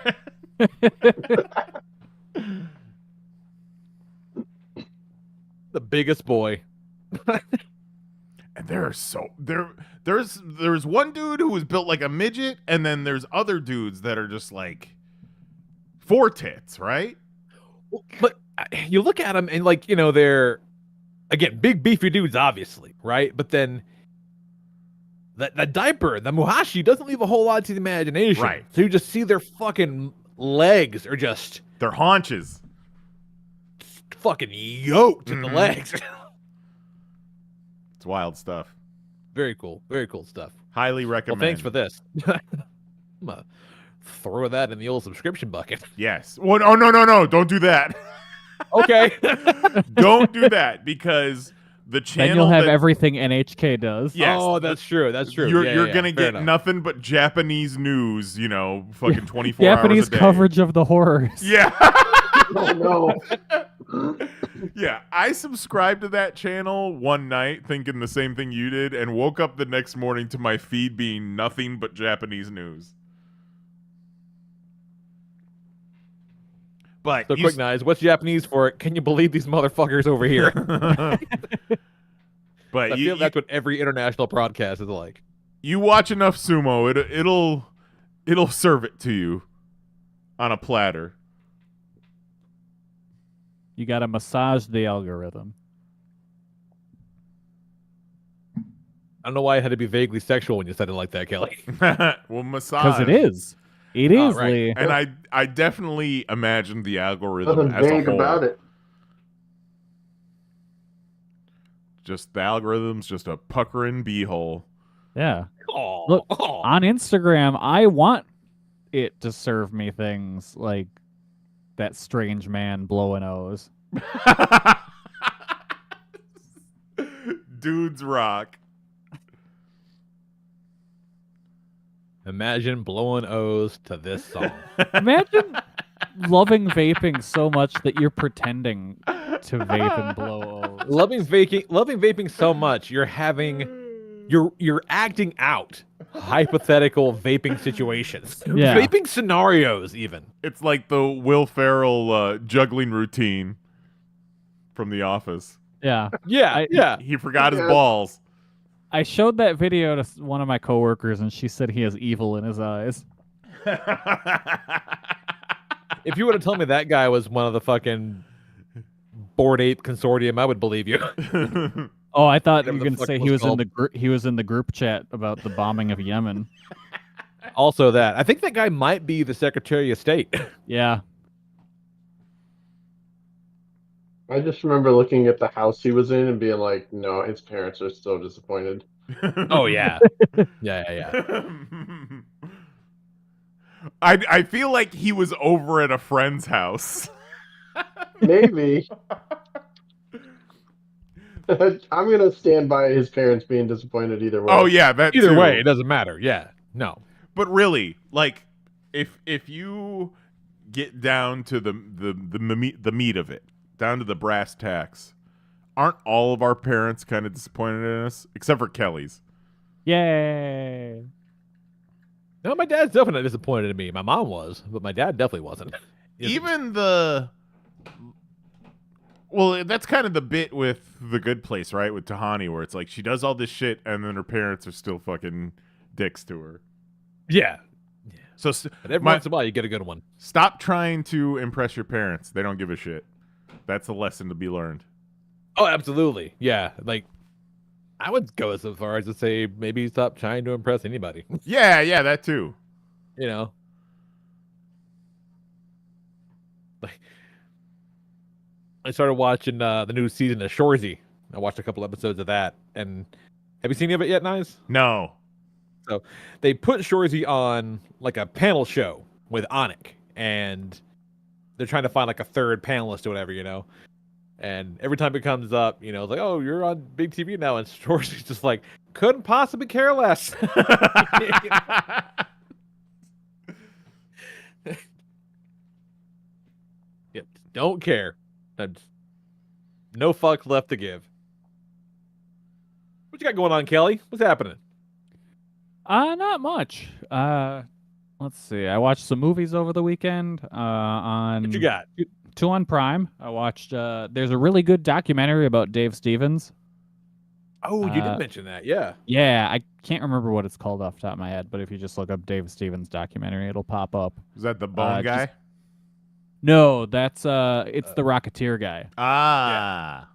The biggest boy. And there's one dude who was built like a midget, and then there's other dudes that are just like 4 tits, right? But you look at them and like, you know, they're again big beefy dudes, obviously, right? But then that diaper, the muhashi, doesn't leave a whole lot to the imagination. Right. So you just see their fucking legs are just Their haunches. fucking yoked in the legs. It's wild stuff. Very cool. Very cool stuff. Highly Well, recommend. thanks for this. I'm gonna throw that in the old subscription bucket. Yes. Well, oh, no. Don't do that. Okay. Don't do that, because the channel Then you'll have that- everything NHK does. Yes. Oh, that's true. That's true. You're gonna Fair get enough. nothing but Japanese news, fucking 24 hours Japanese a day. coverage of the horrors. Yeah. Oh no. Yeah, I subscribed to that channel one night thinking the same thing you did, and woke up the next morning to my feed being nothing but Japanese news. But So quick, Knives, what's Japanese for can you believe these motherfuckers over here? But I feel that's what every international broadcast is like. you watch enough sumo, it'll serve it to you on a platter. You got to massage the algorithm. I don't know why it had to be vaguely sexual when you said it like that, Kelly. Well, massage. Because it is. It is, right. Lee. And I definitely imagined the algorithm Nothing as a vague whole. about it. Just the algorithm's just a puckering beehole. Yeah. Oh, Look, on Instagram, I want it to serve me things like that strange man blowing O's. Dudes rock. imagine blowing O's to this song. Imagine loving vaping so much that you're pretending to vape and blow O's. loving vaping so much, you're acting out hypothetical vaping situations. Yeah. Vaping scenarios even. It's like the Will Ferrell juggling routine from The Office. Yeah. Yeah. He forgot his Yeah. balls. I showed that video to one of my coworkers, and she said he has evil in his eyes. If you would have told me that guy was one of the fucking Bored Ape Consortium, I would believe you. Oh, I thought you Whatever were the going to fuck say it he was was in the he was in the group chat about the bombing of Yemen. Also that. I think that guy might be the Secretary of State. Yeah. I just remember looking at the house he was in and being like, no, his parents are so disappointed. Oh, yeah. Yeah. I feel like he was over at a friend's house. Maybe. I'm going to stand by his parents being disappointed either way. Oh yeah, that Either too. way, it doesn't matter. Yeah. No. But really, like, if you get down to the meat of it, down to the brass tacks, aren't all of our parents kind of disappointed in us, except for Kelly's? Yay. No, my dad's definitely disappointed in me. My mom was, but my dad definitely wasn't. Even the well, that's kind of the bit with The Good Place, right? With Tahani, where it's like she does all this shit, and then her parents are still fucking dicks to her. Yeah. So But every once in a while, you get a good one. stop trying to impress your parents. They don't give a shit. That's a lesson to be learned. Oh, absolutely. Yeah. Like, I would go so far as to say maybe stop trying to impress anybody. Yeah, that too. You know? Like, I started watching the new season of Shorzy. I watched a couple episodes of that. And have you seen any of it yet, Nice? No. So they put Shorzy on like a panel show with Anik, and they're trying to find like a third panelist or whatever, you know. And every time it comes up, it's like, oh, you're on big TV now. And Dorsey's just like, couldn't possibly care less. Yeah, don't care. No fucks left to give. What you got going on, Kelly? What's happening? Not much. Let's see. I watched some movies over the weekend. What you got? Two on Prime. I watched. There's a really good documentary about Dave Stevens. Oh, you did mention that. Yeah. Yeah, I can't remember what it's called off the top of my head, but if you just look up Dave Stevens documentary, it'll pop up. Is that the Bone guy? No, that's it's the Rocketeer guy. Ah.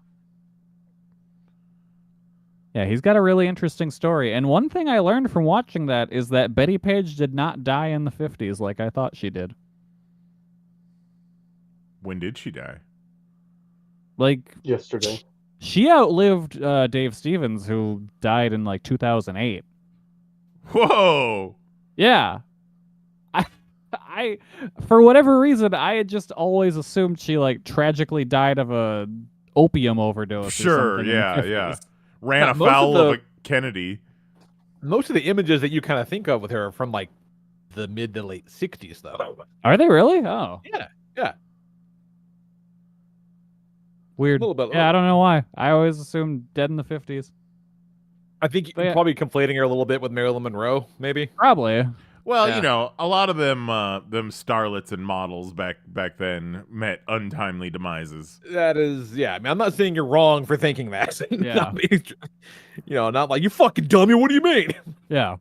Yeah, he's got a really interesting story. And one thing I learned from watching that is that Betty Page did not die in the 50s like I thought she did. When did she die? Like Yesterday. She outlived Dave Stevens, who died in like 2008. Whoa. Yeah. I for whatever reason, I had just always assumed she like tragically died of a opium overdose. Sure, or something yeah. Ran afoul of a Kennedy. Most of the images that you kind of think of with her are from like the mid to late 60s, though. Are they really? Oh. Yeah. Weird. A little bit. Yeah, I don't know why. I always assumed dead in the 50s. I think you're probably conflating her a little bit with Marilyn Monroe, maybe. Probably. Well, a lot of them starlets and models back then met untimely demises. That is, yeah. I mean, I'm not saying you're wrong for thinking that. Yeah. Not like, you fucking dummy, what do you mean? Yeah.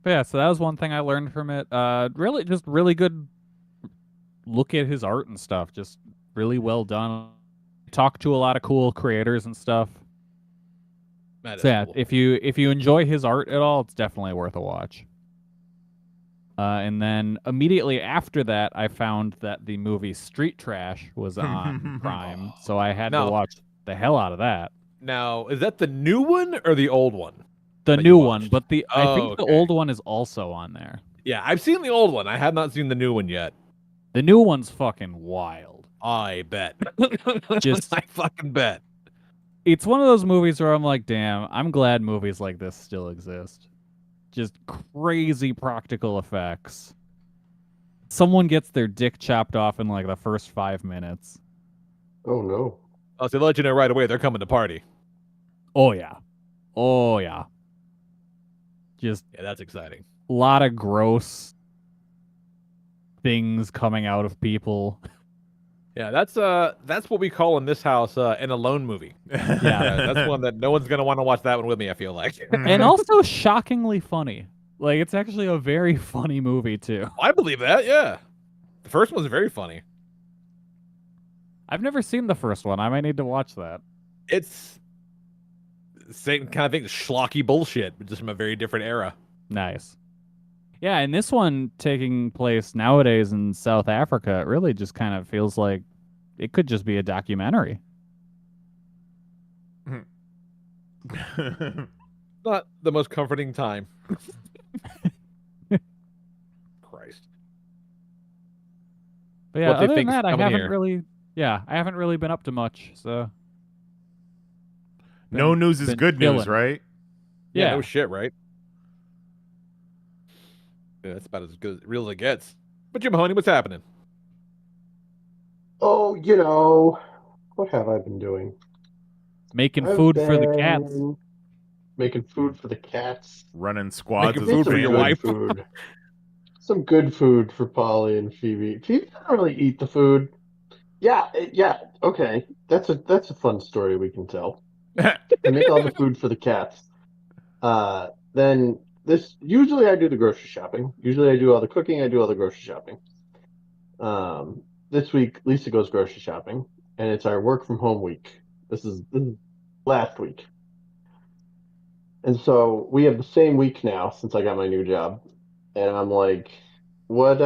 But yeah, so that was one thing I learned from it. Really good look at his art and stuff. Just really well done. Talk to a lot of cool creators and stuff. So yeah, cool. if you enjoy his art at all, it's definitely worth a watch. And then immediately after that, I found that the movie Street Trash was on Prime, so I had to watch the hell out of that. Now, is that the new one or the old one? The new one, but I think okay. the old one is also on there. Yeah, I've seen the old one. I have not seen the new one yet. The new one's fucking wild. I bet. I fucking bet. It's one of those movies where I'm like, damn, I'm glad movies like this still exist. Just crazy practical effects. Someone gets their dick chopped off in like the first 5 minutes. Oh no. Oh, so they'll let you know right away they're coming to party. Oh yeah. Just that's exciting. A lot of gross things coming out of people. Yeah, that's what we call in this house an alone movie. Yeah, that's one that no one's gonna want to watch that one with me. I feel like, and also shockingly funny. Like it's actually a very funny movie too. I believe that. Yeah, the first one's very funny. I've never seen the first one. I might need to watch that. It's the same kind of thing, schlocky bullshit, but just from a very different era. Nice. Yeah, and this one taking place nowadays in South Africa, it really just kind of feels like it could just be a documentary. Not the most comforting time. Christ. But yeah, other than that, I haven't really been up to much. So no news is good news, right? Yeah, no shit, right? Yeah, that's about as good real as it gets. But Jim Mahoney, what's happening? Oh, what have I been doing? Making food for the cats. Making food for the cats. Running squads Making food for your wife. Food. Some good food for Polly and Phoebe. Phoebe doesn't really eat the food. Yeah, okay. That's a fun story we can tell. I make all the food for the cats. Then usually I do the grocery shopping. Usually I do all the cooking, I do all the grocery shopping. This week Lisa goes grocery shopping, and it's our work from home week. This is last week. And so we have the same week now since I got my new job. And I'm like, what'd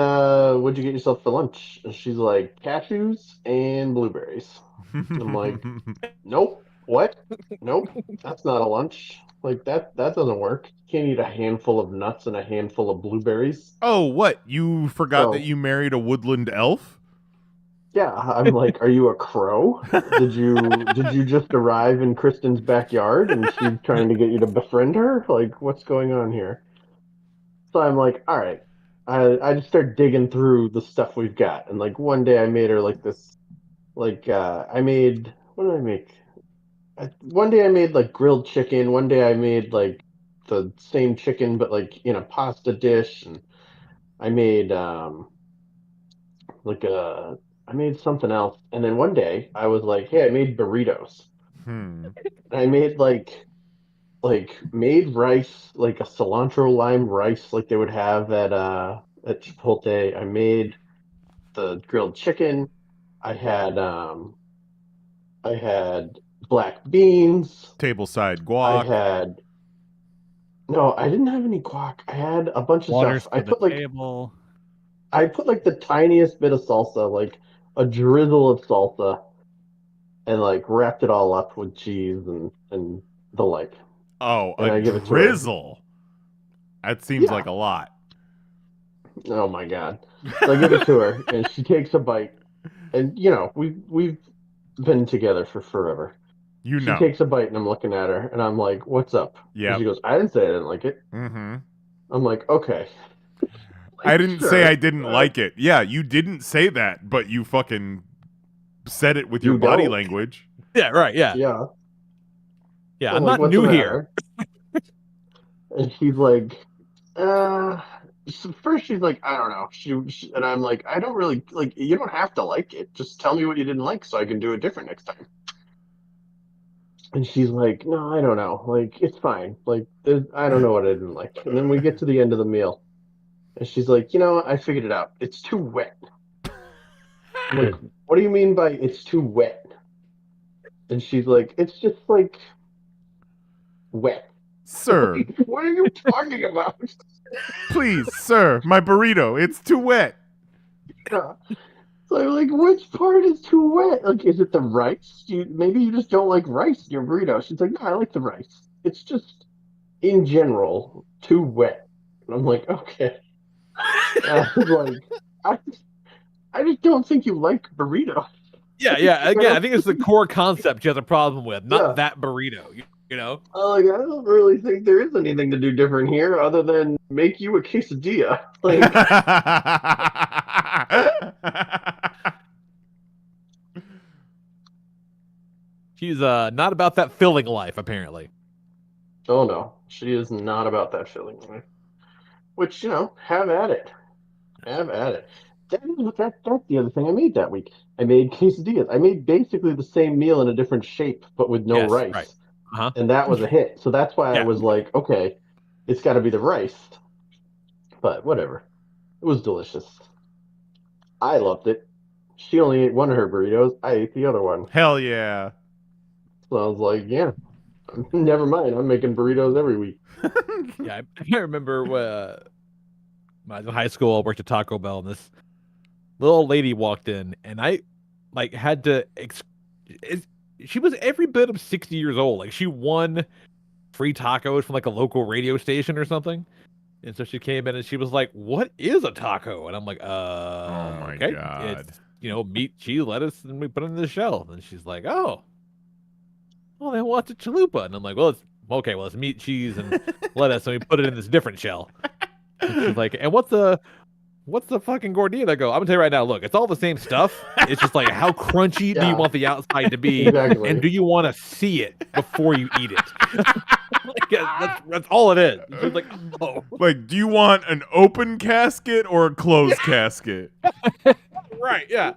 you get yourself for lunch? And she's like, cashews and blueberries. And I'm like, nope. What? Nope. That's not a lunch. Like that doesn't work. You can't eat a handful of nuts and a handful of blueberries. Oh, what? You forgot that you married a woodland elf? Yeah, I'm like, are you a crow? Did you just arrive in Kristen's backyard and she's trying to get you to befriend her? Like, what's going on here? So I'm like, all right. I just start digging through the stuff we've got, and like one day I made her like this, like I made what did I make? One day I made like grilled chicken. One day I made like the same chicken but like in a pasta dish, and I made like I made something else. And then one day I was like, hey, I made burritos. Hmm. And I made like made rice, like a cilantro lime rice like they would have at Chipotle. I made the grilled chicken. I had um I had black beans. Tableside I guac. had no, I didn't have any guac. I had a bunch of Waters stuff. for the table. I put like the tiniest bit of salsa, like a drizzle of salsa, and like wrapped it all up with cheese and the like. Oh, And a I give it to her. drizzle. That seems Yeah. like a lot. Oh my god. So I give it to her, and she takes a bite. And you know, we've been together for forever. You She know. takes a bite, and I'm looking at her, and I'm like, "What's up?" And Yep. she goes, "I didn't say I didn't like it." Mm-hmm. I'm like, "Okay." I didn't Sure. say I didn't like it. Yeah, you didn't say that, but you fucking said it with your You body don't. language. Yeah, right. Yeah. Yeah. Yeah. So I'm like, not "What's new the here. matter?" And she's like, so first she's like, I don't know. And I'm like, I don't really like. You don't have to like it. Just tell me what you didn't like so I can do it different next time. And she's like, no, I don't know. Like, it's fine. Like, I don't know what I didn't like. And then we get to the end of the meal, and she's like, I figured it out. It's too wet. I'm like, what do you mean by it's too wet? And she's like, it's just like wet. Sir, Like, what are you talking about? please, sir, my burrito. It's too wet. Yeah. So I'm like, which part is too wet? Like, is it the rice? Maybe you just don't like rice in your burrito. She's like, no, I like the rice. It's just, in general, too wet. And I'm like, okay. I was like, I, I just don't think you like burrito. Yeah. Yeah. Again, I think it's the core concept you have a problem with, not Yeah. that burrito. You know? Like, I don't really think there is anything to do different here other than make you a quesadilla. Like, She's not about that filling life, apparently. oh no, she is not about that feeling. Which, have at it. Have at it. That's the other thing I made that week. I made quesadillas. I made basically the same meal in a different shape, but with no Yes, rice. right. Uh-huh. And that was a hit. So that's why I Yeah. was like, okay, it's got to be the rice. But whatever. It was delicious. I loved it. She only ate one of her burritos. I ate the other one. Hell yeah. So I was like, yeah, never mind. I'm making burritos every week. Yeah, I remember when I was in high school, I worked at Taco Bell, and this little old lady walked in, and I had to. She was every bit of 60 years old. Like, she won free tacos from like a local radio station or something. And so she came in and she was like, "What is a taco?" And I'm like, Oh my okay. God. It's, meat, cheese, lettuce, and we put it in the shell." And she's like, "Oh, well, then what's a chalupa?" And I'm like, "Well, it's meat, cheese, and lettuce, and we put it in this different shell." And she's like, "And what's the fucking gordita?" I go, "I'm gonna tell you right now, look, it's all the same stuff. It's just like, how crunchy do you Yeah. want the outside to be? Exactly. And do you want to see it before you eat it?" Like, yeah, that's all it is. She's like, "Oh." Like, do you want an open casket or a closed casket? Right, yeah.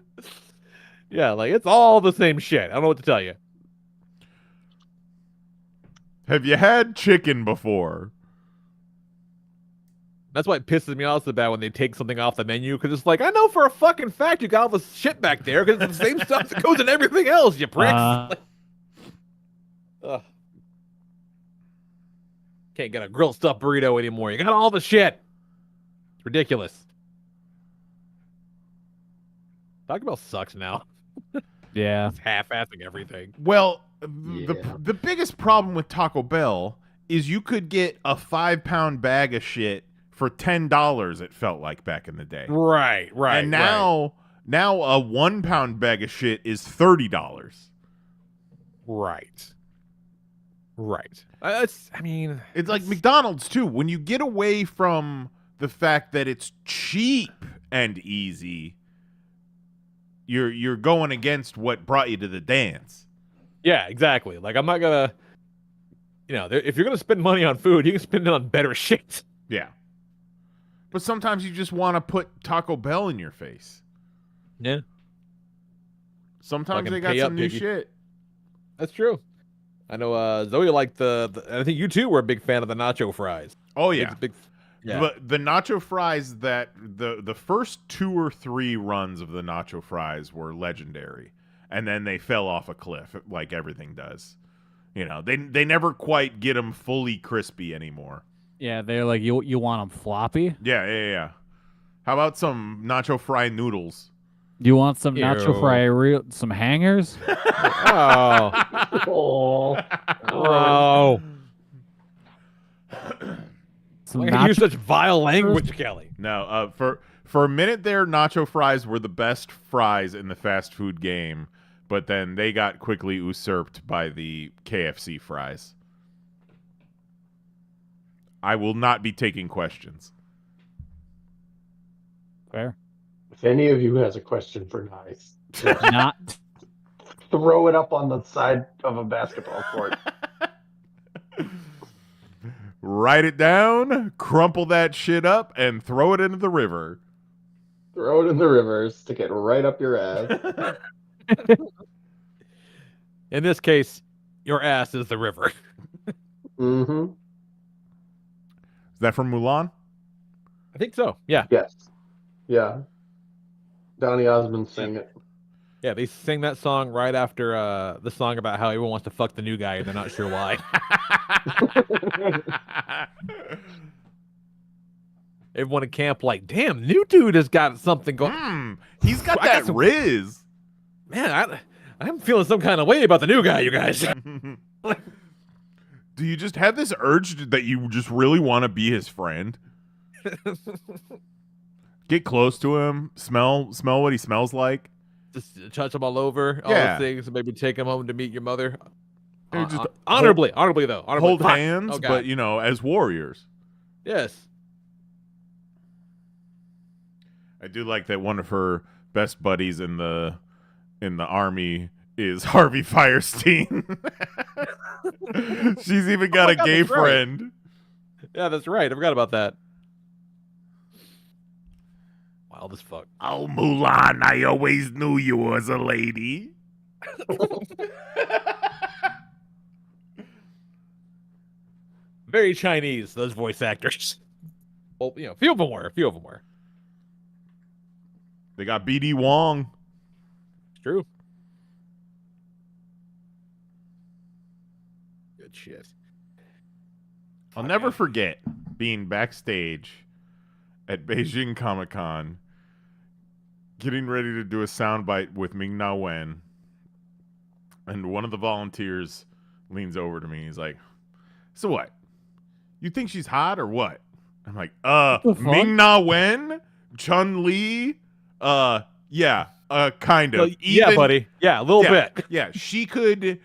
Yeah, like, it's all the same shit. I don't know what to tell you. Have you had chicken before? That's why it pisses me off so bad when they take something off the menu, because it's like, I know for a fucking fact you got all this shit back there, because it's the same stuff that goes in everything else, you pricks. Ugh. Can't get a grilled stuffed burrito anymore. You got all the shit. It's ridiculous. Taco Bell sucks now. Yeah. It's half-assing everything. Well, Yeah. the biggest problem with Taco Bell is you could get a 5-pound bag of shit for $10, it felt like back in the day. Right. And now Now a 1 pound bag of shit is $30. Right. It's like McDonald's too. When you get away from the fact that it's cheap and easy, you're going against what brought you to the dance. Yeah, exactly. Like, I'm not gonna, if you're gonna spend money on food, you can spend it on better shit. Yeah. But sometimes you just want to put Taco Bell in your face. Yeah. Sometimes Fucking they got pay some up, new piggy. shit. That's true. I know Zoe liked I think you too were a big fan of the nacho fries. Oh yeah. Yeah. But the nacho fries that the first 2 or 3 runs of the nacho fries were legendary, and then they fell off a cliff like everything does. They never quite get them fully crispy anymore. Yeah, they're like, you want them floppy? Yeah. How about some nacho fry noodles? You want some Ew. nacho fry, some hangers? Oh. Oh. Some Why you use nacho such vile language, Kelly? No, for a minute there, nacho fries were the best fries in the fast food game, but then they got quickly usurped by the KFC fries. I will not be taking questions. Fair. If any of you has a question for Nice, Not. throw it up on the side of a basketball court. Write it down, crumple that shit up, and throw it into the river. Throw it in the river, stick it right up your ass. In this case, your ass is the river. Mm-hmm. Is that from Mulan? I think so. Yeah. Yes. Yeah. Donny Osmond sang it. Yeah, they sing that song right after the song about how everyone wants to fuck the new guy and they're not sure why. Everyone in camp like, damn, new dude has got something going. He's got that riz. Man, I'm feeling some kind of way about the new guy, you guys. Do you just have this urge that you just really want to be his friend? Get close to him, smell what he smells like. Just touch him all over, all Yeah. those things, and maybe take him home to meet your mother. Just Honorably though. Honorably. Hold Fuck. hands, Oh, God. but as warriors. Yes. I do like that one of her best buddies in the army is Harvey Firestein. She's even got a God, gay that's right. friend. Yeah, that's right. I forgot about that. Wild as fuck. Oh, Mulan, I always knew you was a lady. Very Chinese, those voice actors. Well, a few of them were. They got BD Wong. It's true. Good shit. I'll never forget being backstage at Beijing Comic-Con, getting ready to do a soundbite with Ming-Na Wen, and one of the volunteers leans over to me. He's like, "So what? You think she's hot or what?" I'm like, Ming-Na Wen? Chun-Li? Yeah, kind of. Well, yeah, buddy. Yeah, a little bit. Yeah, she could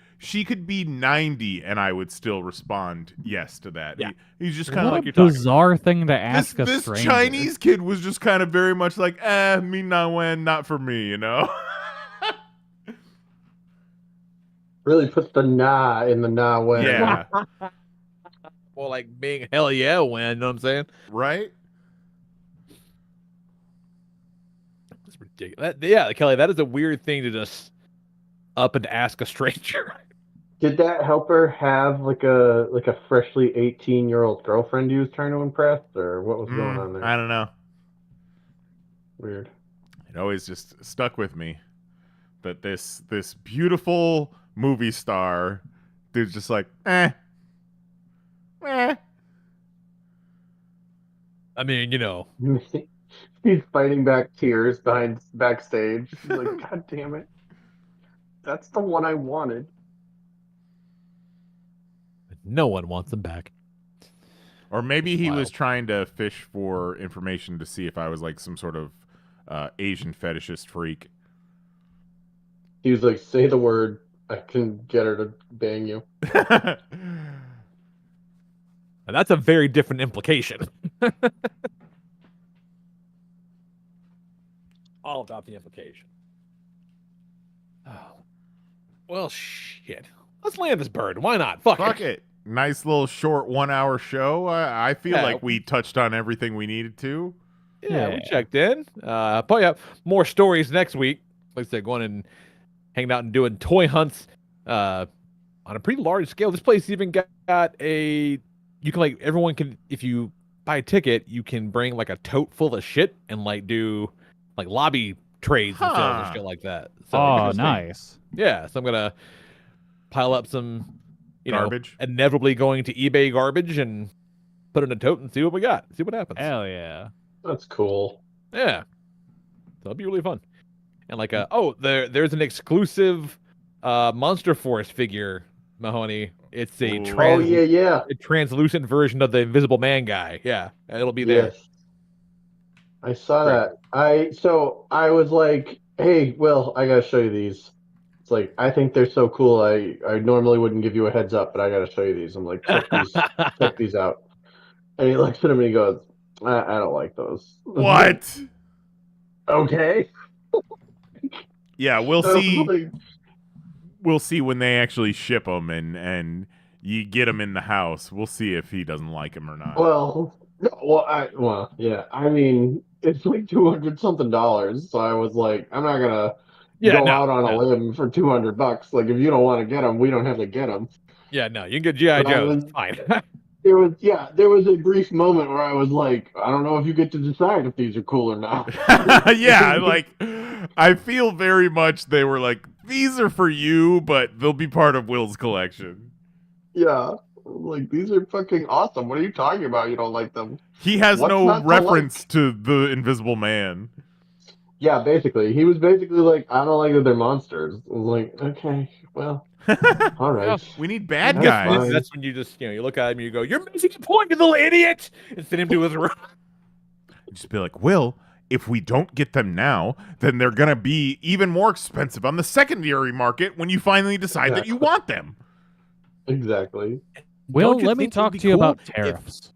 be 90 and I would still respond yes to that. Yeah. He's just kind of What like, a bizarre thing to ask this a stranger. Chinese kid was just kind of very much like, Ming-Na Wen, not for me, Really puts the na in the na when. Yeah. Well, like being hell yeah when, you know what I'm saying? Right? It's ridiculous. Yeah, Kelly, that is a weird thing to just up and ask a stranger. Did that help her have like a freshly 18-year-old girlfriend he was trying to impress, or what was going on there? I don't know. Weird. It always just stuck with me that this beautiful movie star dude's just like, eh. I mean, He's fighting back tears backstage. He's like, God damn it. That's the one I wanted. no one wants him back. Or maybe he Wild. was trying to fish for information to see if I was like some sort of Asian fetishist freak. He was like, say the word, I can get her to bang you. And that's a very different implication. All about the implication. Oh. Well, shit. Let's land this bird. Why not? Fuck it. Nice little short 1 hour show. I feel Yeah. like we touched on everything we needed to. Yeah, we checked in. Probably have more stories next week. Like I said, going and hanging out and doing toy hunts on a pretty large scale. This place even got you can everyone can, if you buy a ticket, you can bring like a tote full of shit and do lobby trades and sales and shit like that. So nice. Yeah, so I'm gonna pile up some Garbage. Inevitably going to eBay garbage and put it in a tote and see what we got. See what happens. Hell yeah. That's cool. Yeah. So it'll be really fun. And there's an exclusive Monster Force figure, Mahoney. It's a a translucent version of the Invisible Man guy. Yeah, and it'll be there. Yes. I saw that. I was like, hey, Will, I gotta show you these. It's like, I think they're so cool. I normally wouldn't give you a heads up, but I gotta show you these. I'm like, check these out. And he looks at them and he goes, I don't like those. What? Okay. Yeah, we'll see. We'll see when they actually ship them and you get them in the house. We'll see if he doesn't like them or not. Yeah. I mean, it's like $200-something. So I was like, I'm not gonna go out on a limb for $200. Like, if you don't want to get them, we don't have to get them. Yeah, no, you can get G.I. Joe. It's fine. There was a brief moment where I was like, I don't know if you get to decide if these are cool or not. Yeah, I feel very much they were like, these are for you, but they'll be part of Will's collection. Yeah. Like, these are fucking awesome. What are you talking about? You don't like them? He has no reference to the Invisible Man. Yeah, basically. He was basically like, I don't like that they're monsters. I was like, okay, well, all right. We need bad guys. That's when you just, you look at him and you go, you're missing the point, you little idiot! And send him to his room. Just be like, Will, if we don't get them now, then they're going to be even more expensive on the secondary market when you finally decide that you want them. Exactly. Will, let me talk to you about tariffs.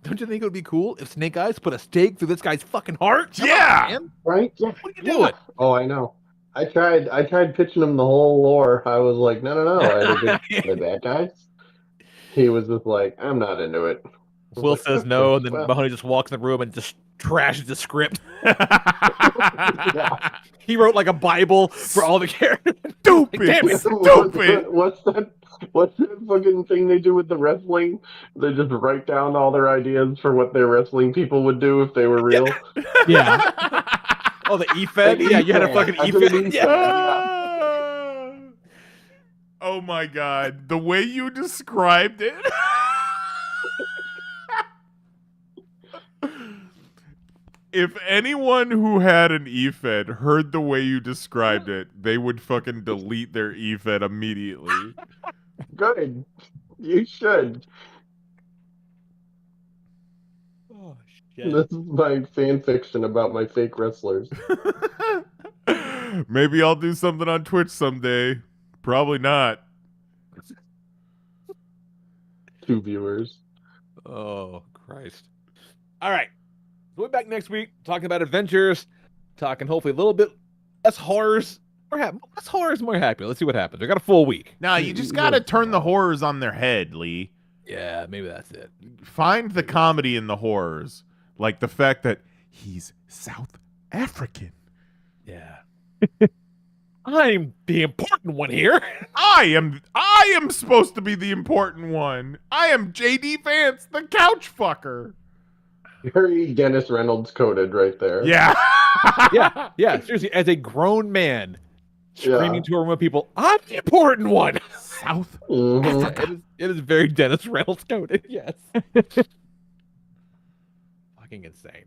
Don't you think it would be cool if Snake Eyes put a stake through this guy's fucking heart? Yeah! Right? Yeah. What are you doing? Oh, I know. I tried pitching him the whole lore. I was like, no. The bad guys. He was just like, I'm not into it. Will says no, and then Mahoney just walks in the room and just trashes the script. He wrote like a Bible for all the characters. Stupid! Damn it. Stupid! What's that fucking thing they do with the wrestling? They just write down all their ideas for what their wrestling people would do if they were real. Yeah. Oh, the E-Fed? Yeah, you had a fucking E-Fed. Yeah. Oh my god. The way you described it. If anyone who had an E-Fed heard the way you described it, they would fucking delete their E-Fed immediately. Good. You should. Oh, shit. This is my fan fiction about my fake wrestlers. Maybe I'll do something on Twitch someday. Probably not. 2 viewers. Oh, Christ. All right. We'll be back next week talking about adventures, talking hopefully a little bit less horrors. Less horrors, more happy. Let's see what happens. We got a full week. Nah, you just gotta turn the horrors on their head, Lee. Yeah, maybe that's it. Find the comedy in the horrors. Like the fact that he's South African. Yeah. I'm the important one here. I am supposed to be the important one. I am JD Vance, the couch fucker. Very Dennis Reynolds coded right there. Yeah. Yeah. Seriously, as a grown man screaming to a room of people, I'm the important one. South Mhm. It is very Dennis Reynolds coded, yes. Fucking insane.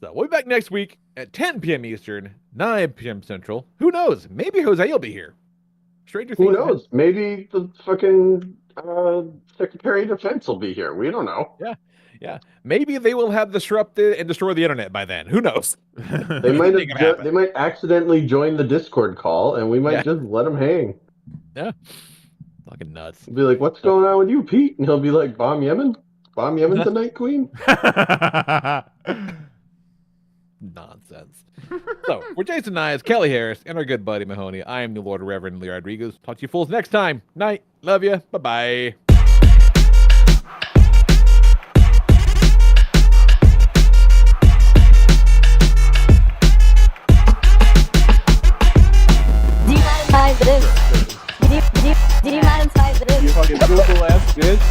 So we'll be back next week at 10 p.m. Eastern, 9 p.m. Central. Who knows? Maybe Jose will be here. Stranger Who things. knows? Maybe the fucking Secretary of Defense will be here. We don't know. Yeah. Maybe they will have disrupted and destroyed the internet by then. Who knows? They might Anything can happen. they might accidentally join the Discord call, and we might just let them hang. Yeah. Fucking nuts. Be like, "What's going on with you, Pete?" And he'll be like, "Bomb Yemen, bomb Yemen tonight, Queen." Nonsense. So, for Jason Nyes, Kelly Harris, and our good buddy Mahoney, I am the Lord Reverend Lee Rodriguez. Talk to you fools next time. Night. Love you. Bye-bye. You fucking Google ass bitch.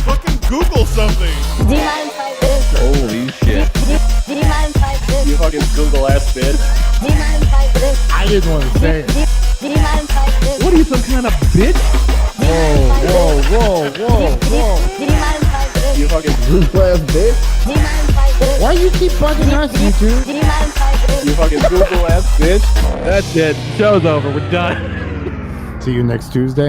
Fucking Google something. Holy shit. You fucking Google ass bitch. I didn't want to say it. What are you, some kind of bitch? Whoa. You fucking Google ass bitch. Why you keep bugging us, you two? you fucking Google ass bitch. That's it. Show's over. We're done. See you next Tuesday.